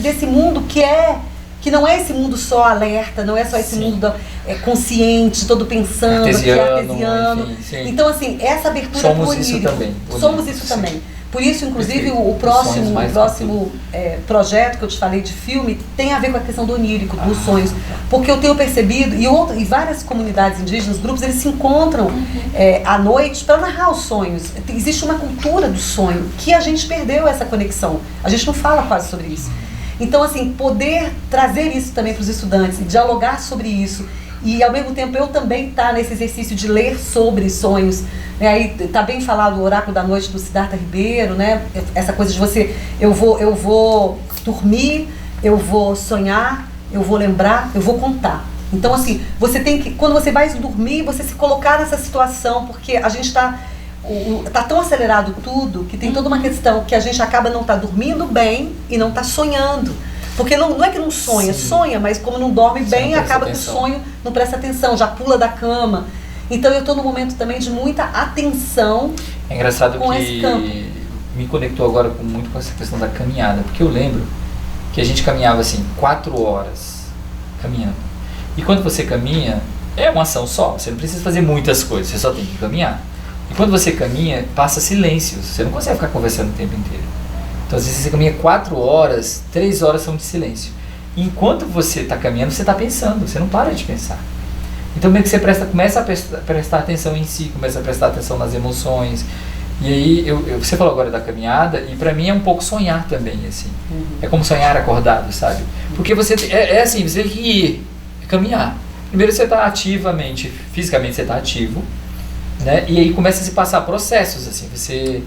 S3: desse mundo que não é esse mundo só alerta, não é só esse mundo consciente, todo pensando, artesiano. Enfim, então, assim, essa abertura
S1: pro onírico.
S3: Somos isso também. Por isso, inclusive, o próximo projeto que eu te falei de filme tem a ver com a questão do onírico, dos sonhos. Porque eu tenho percebido, e várias comunidades indígenas, grupos, eles se encontram à noite para narrar os sonhos. Existe uma cultura do sonho que a gente perdeu essa conexão. A gente não fala quase sobre isso. Então, assim, poder trazer isso também para os estudantes, dialogar sobre isso e ao mesmo tempo eu também estar nesse exercício de ler sobre sonhos, né? Aí tá bem falado o Oráculo da Noite do Siddhartha Ribeiro, né? Essa coisa de você, eu vou dormir, eu vou sonhar, eu vou lembrar, eu vou contar. Então assim, você tem que, quando você vai dormir, você se colocar nessa situação, porque a gente tá tão acelerado tudo, que tem toda uma questão que a gente acaba não tá dormindo bem e não tá sonhando. Porque não é que não sonha,
S1: Sim.
S3: sonha, mas como não dorme
S1: Você
S3: bem,
S1: não presta
S3: acaba
S1: atenção.
S3: que o sonho não presta atenção, já pula da cama. Então eu estou num momento também de muita atenção.
S1: É engraçado
S3: com esse campo.
S1: que me conectou agora muito com essa questão da caminhada, porque eu lembro que a gente caminhava assim 4 horas caminhando. E quando você caminha, é uma ação só, você não precisa fazer muitas coisas, você só tem que caminhar. E quando você caminha, passa silêncio, você não consegue ficar conversando o tempo inteiro. Então, às vezes você caminha 4 horas, 3 horas são de silêncio. E enquanto você está caminhando, você está pensando, você não para de pensar. Então, meio que você começa a prestar atenção em si, começa a prestar atenção nas emoções. E aí, você falou agora da caminhada, e para mim é um pouco sonhar também, assim. É como sonhar acordado, sabe? Porque você, assim, você tem que ir, caminhar. Primeiro você está ativamente, fisicamente você está ativo, né? E aí começa a se passar processos, assim, você...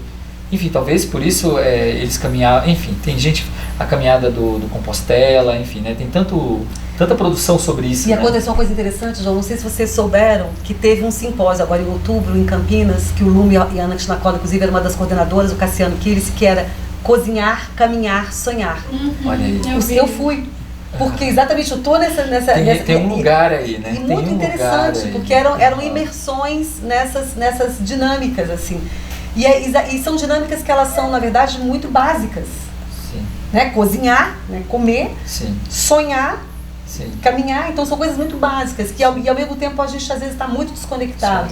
S1: Enfim, talvez por isso eles caminhavam, enfim, tem gente, a caminhada do Compostela, enfim, né, tem tanta produção sobre isso.
S3: E
S1: né?
S3: aconteceu uma coisa interessante, João, não sei se vocês souberam, que teve um simpósio agora em outubro, em Campinas, que o Lume e a Ana Tinacola, inclusive, era uma das coordenadoras, o Cassiano Quiris, que era cozinhar, caminhar, sonhar.
S1: Olha aí.
S3: Eu fui, porque exatamente eu estou nessa
S1: Tem um lugar aí, né?
S3: E
S1: tem
S3: muito
S1: um
S3: interessante,
S1: lugar aí.
S3: porque eram imersões nessas dinâmicas, assim. E são dinâmicas que elas são, na verdade, muito básicas.
S1: Sim,
S3: Né? Cozinhar, né? Comer,
S1: sim,
S3: sonhar,
S1: sim.
S3: caminhar. Então são coisas muito básicas, e ao mesmo tempo a gente às vezes está muito desconectado.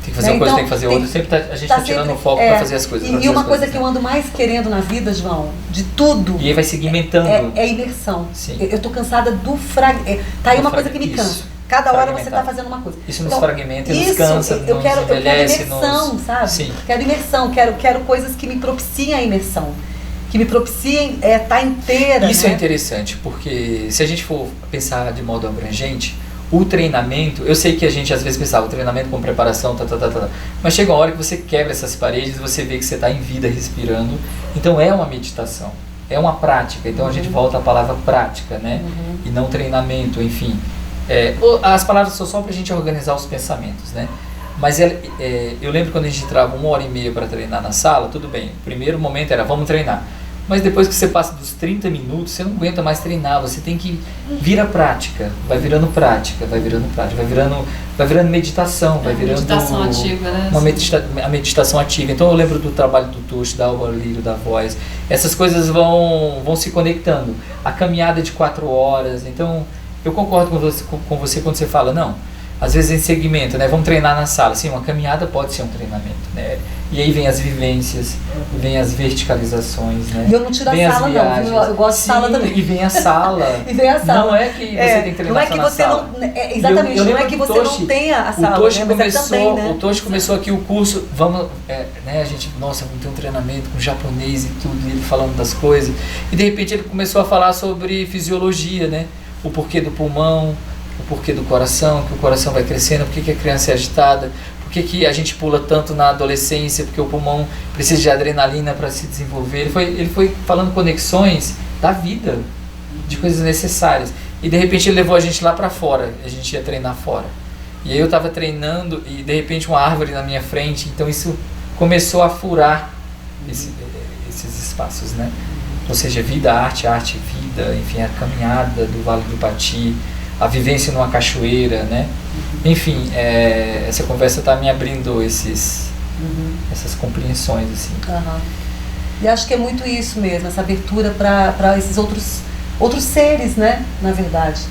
S1: Tem que fazer uma coisa, tem que fazer outra, sempre a gente está tirando o foco para fazer as coisas.
S3: E uma coisa que eu ando mais querendo na vida, João, de tudo,
S1: E aí vai segmentando.
S3: é imersão.
S1: Sim.
S3: Eu tô cansada do tá aí uma coisa que me cansa. Cada hora você está fazendo uma coisa.
S1: Isso nos fragmenta e nos
S3: isso,
S1: cansa,
S3: eu
S1: nos
S3: quero
S1: envelhece.
S3: imersão, sabe?
S1: Sim.
S3: Quero imersão, quero coisas que me propiciem a imersão. Que me propiciem estar inteira.
S1: Isso
S3: né?
S1: é interessante, porque se a gente for pensar de modo abrangente, o treinamento, eu sei que a gente às vezes pensava, o treinamento com preparação, mas chega uma hora que você quebra essas paredes e você vê que você está em vida, respirando. Então é uma meditação, é uma prática. Então a gente volta à palavra prática, né? E não treinamento, enfim. As palavras são só para a gente organizar os pensamentos, né? Mas eu lembro quando a gente entrava 1h30 para treinar na sala, tudo bem, o primeiro momento era vamos treinar. Mas depois que você passa dos 30 minutos, você não aguenta mais treinar, você tem que vir a prática, vai virando prática, vai virando meditação, vai virando
S2: meditação ativa, né?
S1: a meditação ativa. Então eu lembro do trabalho do Tuxo, da Álvaro Lírio, da Voz, essas coisas vão se conectando. A caminhada de 4 horas, então eu concordo com você quando você fala, não, às vezes em segmento, né? Vamos treinar na sala. Sim, uma caminhada pode ser um treinamento, né? E aí vem as vivências, vem as verticalizações, né?
S3: E eu não tiro a sala não, viu? Eu gosto de sala também.
S1: E vem a sala.
S3: E vem a sala.
S1: Não é que você tem que treinar
S3: não é que
S1: só
S3: você
S1: na sala.
S3: não, exatamente, não é que você não tenha a sala.
S1: O Toshi
S3: né? Mas
S1: começou,
S3: também, né?
S1: o Toshi começou aqui o curso, né, a gente, nossa, vamos ter um treinamento com japonês e tudo, e ele falando das coisas. E de repente ele começou a falar sobre fisiologia, né? O porquê do pulmão, o porquê do coração, que o coração vai crescendo, por que a criança é agitada, por que a gente pula tanto na adolescência, porque o pulmão precisa de adrenalina para se desenvolver. Ele foi falando conexões da vida, de coisas necessárias. E de repente ele levou a gente lá para fora, a gente ia treinar fora. E aí eu estava treinando e de repente uma árvore na minha frente, então isso começou a furar esses espaços, né? Ou seja, vida, arte, vida, enfim, a caminhada do Vale do Pati, a vivência numa cachoeira, né? Enfim, essa conversa está me abrindo essas compreensões, assim.
S3: E acho que é muito isso mesmo, essa abertura para esses outros seres, né? Na verdade.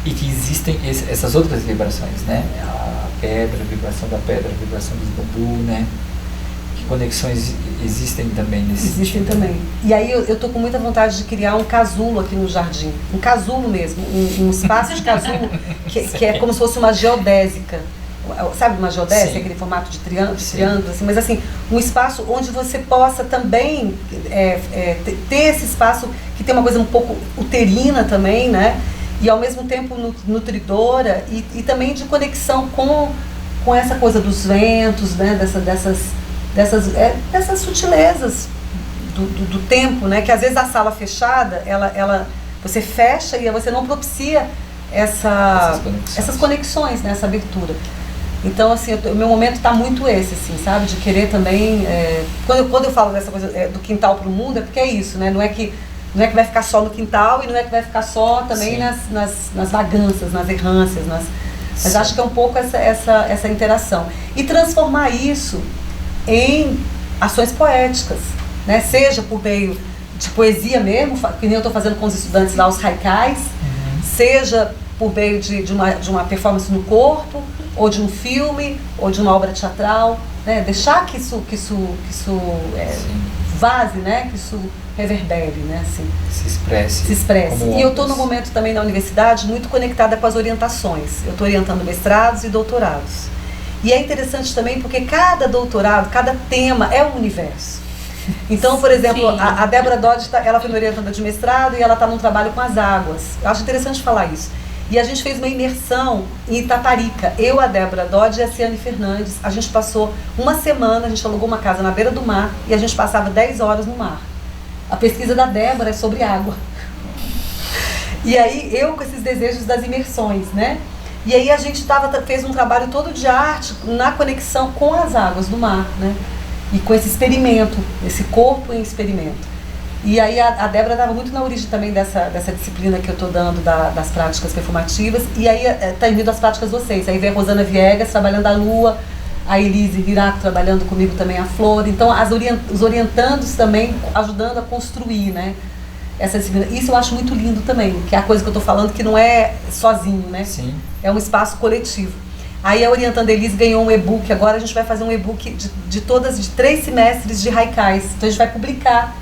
S1: E que existem essas outras vibrações, né? A pedra, a vibração da pedra, a vibração dos bambu, né? Que conexões existem também nesse
S3: Existem
S1: sentido.
S3: também. E aí eu tô com muita vontade de criar um casulo aqui no jardim. Um casulo mesmo, um espaço de casulo que é como se fosse uma geodésica. Sabe uma geodésica,
S1: Sim.
S3: aquele formato de triângulo, assim, mas assim, um espaço onde você possa também ter esse espaço que tem uma coisa um pouco uterina também, né? e ao mesmo tempo nutridora e também de conexão com essa coisa dos ventos, né? Dessas sutilezas do tempo, né? Que às vezes a sala fechada, você fecha e você não propicia essas conexões, né? Essa abertura. Então, assim, o meu momento está muito esse, assim, sabe? De querer também... Quando eu falo dessa coisa do quintal para o mundo, é porque é isso, né? Não é que vai ficar só no quintal e não é que vai ficar só também nas bagunças, nas errâncias, mas acho que é um pouco essa interação. E transformar isso em ações poéticas, né? Seja por meio de poesia mesmo, que nem eu estou fazendo com os estudantes lá, os haikais, seja por meio de uma performance no corpo, ou de um filme, ou de uma obra teatral, né? Deixar que isso vaze, né? Que isso reverbere, né? Assim,
S1: se expresse.
S3: E eu estou no momento também na universidade muito conectada com as orientações. Eu estou orientando mestrados e doutorados. E é interessante também porque cada doutorado, cada tema é um universo. Então, por exemplo, a Débora Dodge, ela foi orientanda de mestrado e ela está num trabalho com as águas. Eu acho interessante falar isso. E a gente fez uma imersão em Itaparica. Eu, a Débora Dodge e a Ciane Fernandes. A gente passou uma semana, a gente alugou uma casa na beira do mar e a gente passava 10 horas no mar. A pesquisa da Débora é sobre água. E aí, eu com esses desejos das imersões, né? E aí a gente fez um trabalho todo de arte na conexão com as águas do mar, né? E com esse experimento, esse corpo em experimento. E aí a Débora estava muito na origem também dessa disciplina que eu estou dando das práticas performativas. E aí está vindo as práticas docentes. Aí vem a Rosana Viegas trabalhando a lua, a Elise Hiraco trabalhando comigo também a flor. Então os orientandos também ajudando a construir, né, essa disciplina. Isso eu acho muito lindo também, que é a coisa que eu estou falando que não é sozinho, né?
S1: Sim.
S3: É um espaço coletivo. Aí a orientanda Elise ganhou um e-book, agora a gente vai fazer um e-book de 3 semestres de haikais. Então a gente vai publicar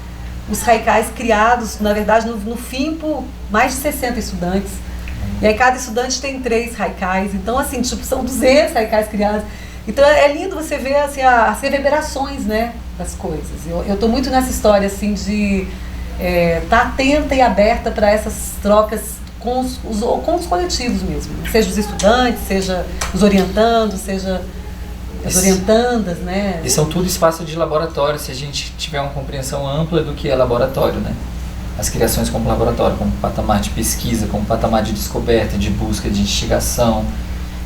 S3: os haikais criados, na verdade, no fim, por mais de 60 estudantes. E aí cada estudante tem 3 haikais. Então, assim, tipo, são 200 haikais criados. Então é lindo você ver assim, as reverberações, né, das coisas. Eu estou muito nessa história assim, de estar atenta e aberta para essas trocas com os coletivos mesmo. Seja os estudantes, seja os orientandos, seja as orientandas, né?
S1: E são tudo espaço de laboratório, se a gente tiver uma compreensão ampla do que é laboratório, né? As criações como laboratório, como patamar de pesquisa, como patamar de descoberta, de busca, de investigação.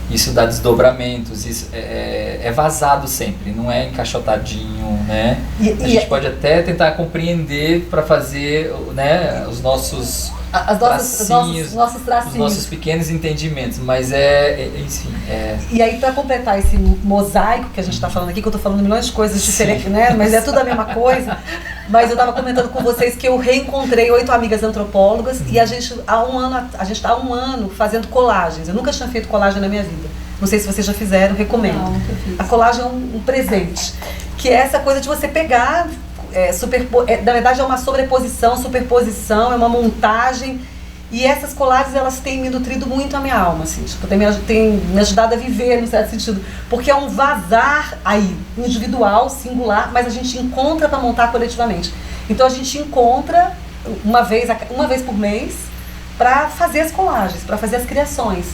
S1: Isso dá desdobramentos, isso é vazado sempre, não é encaixotadinho, né? A gente pode até tentar compreender para fazer, né, os nossos tracinhos, os nossos pequenos entendimentos, mas enfim.
S3: E aí, para completar esse mosaico que a gente está falando aqui, que eu estou falando milhões de coisas diferentes, né? Mas é tudo a mesma coisa. Mas eu estava comentando com vocês que eu reencontrei 8 amigas antropólogas e a gente está há um ano fazendo colagens. Eu nunca tinha feito colagem na minha vida. Não sei se vocês já fizeram, recomendo.
S2: Não, nunca fiz.
S3: A colagem é um presente, que é essa coisa de você pegar, na verdade é uma sobreposição, superposição, é uma montagem. E essas colagens, elas têm me nutrido muito a minha alma, assim, tipo, tem me ajudado a viver, num certo sentido. Porque é um vazar aí, individual, singular, mas a gente encontra para montar coletivamente. Então a gente encontra uma vez por mês para fazer as colagens, para fazer as criações.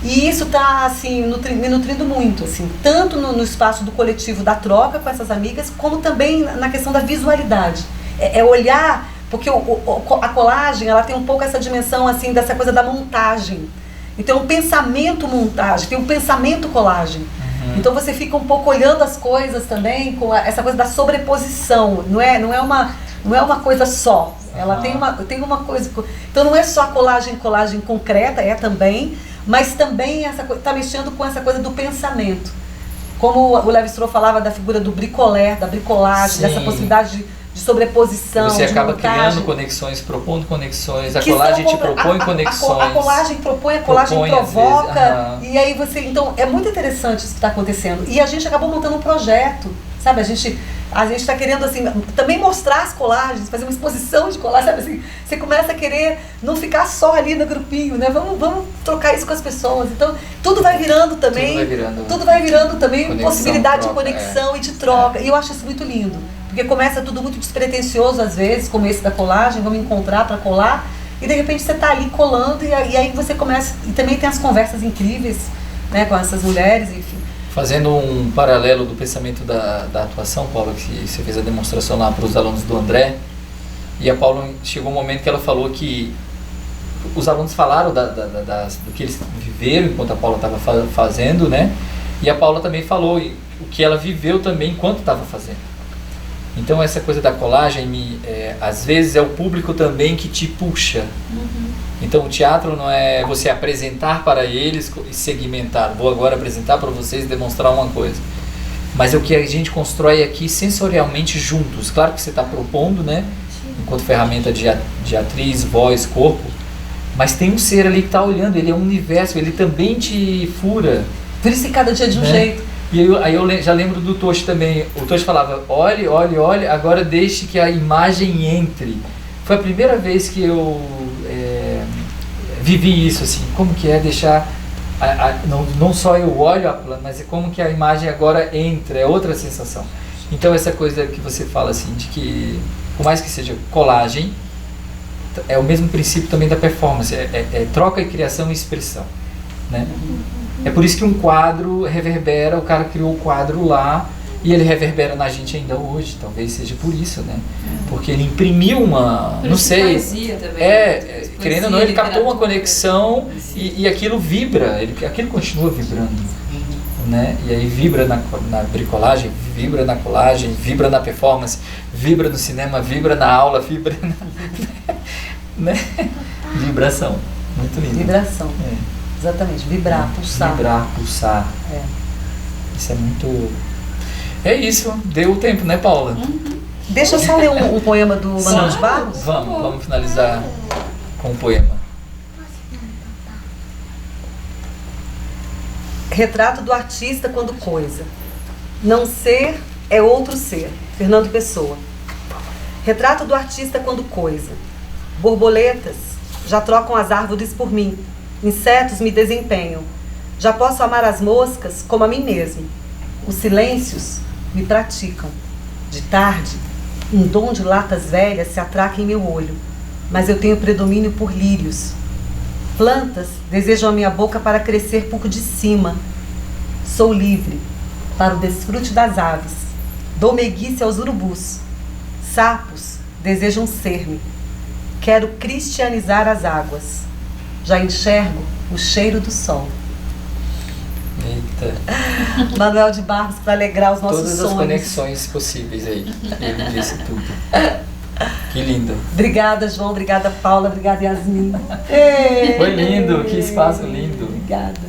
S3: E isso está assim, me nutrindo muito, assim, tanto no espaço do coletivo da troca com essas amigas, como também na questão da visualidade. É olhar, porque a colagem, ela tem um pouco essa dimensão assim, dessa coisa da montagem. Então, um pensamento montagem, tem um pensamento colagem. Então você fica um pouco olhando as coisas também com essa coisa da sobreposição. Não é uma coisa só. Ela tem uma coisa. Então não é só a colagem concreta, é também, mas também está mexendo com essa coisa do pensamento. Como o Lévi-Strauss falava da figura do bricolé, da bricolagem, dessa possibilidade de sobreposição.
S1: Você acaba
S3: montagem,
S1: criando conexões, propondo conexões, a colagem te propõe conexões.
S3: A colagem propõe, a colagem provoca. E aí você. Então, é muito interessante isso que está acontecendo. E a gente acabou montando um projeto, sabe? A gente está querendo, assim, também mostrar as colagens, fazer uma exposição de colagens, sabe? Assim, você começa a querer não ficar só ali no grupinho, né? Vamos trocar isso com as pessoas. Então, tudo vai virando também. Tudo vai virando também possibilidade de conexão e de troca. E eu acho isso muito lindo. Porque começa tudo muito despretensioso às vezes, como esse da colagem, vamos encontrar para colar. e de repente você está ali colando e aí você começa, e também tem as conversas incríveis, né, com essas mulheres, enfim.
S1: Fazendo um paralelo do pensamento da atuação, Paula, que você fez a demonstração lá para os alunos do André, e a Paula chegou um momento que ela falou que os alunos falaram do que eles viveram enquanto a Paula estava fazendo, né? E a Paula também falou o que ela viveu também enquanto estava fazendo. Então essa coisa da colagem, às vezes é o público também que te puxa. Então o teatro não é você apresentar para eles e segmentar. Vou agora apresentar para vocês e demonstrar uma coisa. Mas é o que a gente constrói aqui sensorialmente juntos. Claro que você está propondo, né? Enquanto ferramenta de atriz, voz, corpo. Mas tem um ser ali que está olhando. Ele é um universo. Ele também te fura.
S3: Por isso que cada dia é de um jeito.
S1: E aí eu já lembro do Toshi também. O Toshi falava, olhe, olhe, olhe, agora deixe que a imagem entre. Foi a primeira vez que eu vivi isso, assim. Como que é deixar, não só eu olho, mas é como que a imagem agora entra, é outra sensação. Então essa coisa que você fala, assim, de que, por mais que seja colagem, é o mesmo princípio também da performance, é troca e criação e expressão, né? É por isso que um quadro reverbera, o cara criou o quadro lá e ele reverbera na gente ainda hoje, talvez seja por isso, né? Porque ele imprimiu uma,
S2: por
S1: não sei,
S2: poesia também,
S1: querendo ou não, ele captou uma conexão e aquilo vibra, aquilo continua vibrando, né? E aí vibra na bricolagem, vibra na colagem, vibra na performance, vibra no cinema, vibra na aula, vibra né? Vibração, muito lindo.
S3: Vibração. Exatamente, vibrar, pulsar.
S1: Vibrar, pulsar. Isso é muito... É isso, deu o tempo, né, Paula?
S3: Deixa eu só ler um poema do Manuel de Barros.
S1: Vamos finalizar com um poema.
S3: Retrato do artista quando coisa. Não ser é outro ser. Fernando Pessoa. Retrato do artista quando coisa. Borboletas já trocam as árvores por mim. Insetos me desempenham. Já posso amar as moscas como a mim mesmo. Os silêncios me praticam. De tarde, um dom de latas velhas se atraca em meu olho, mas eu tenho predomínio por lírios. Plantas desejam a minha boca para crescer por de cima. Sou livre para o desfrute das aves. Dou meiguice aos urubus. Sapos desejam ser-me. Quero cristianizar as águas. Já enxergo o cheiro do sol.
S1: Eita.
S3: Manuel de Barros, para alegrar os nossos sonhos.
S1: Todas as conexões possíveis aí. Ele disse tudo. Que lindo.
S3: Obrigada, João. Obrigada, Paula. Obrigada, Yasmin.
S1: Foi lindo. Que espaço lindo.
S3: Obrigada.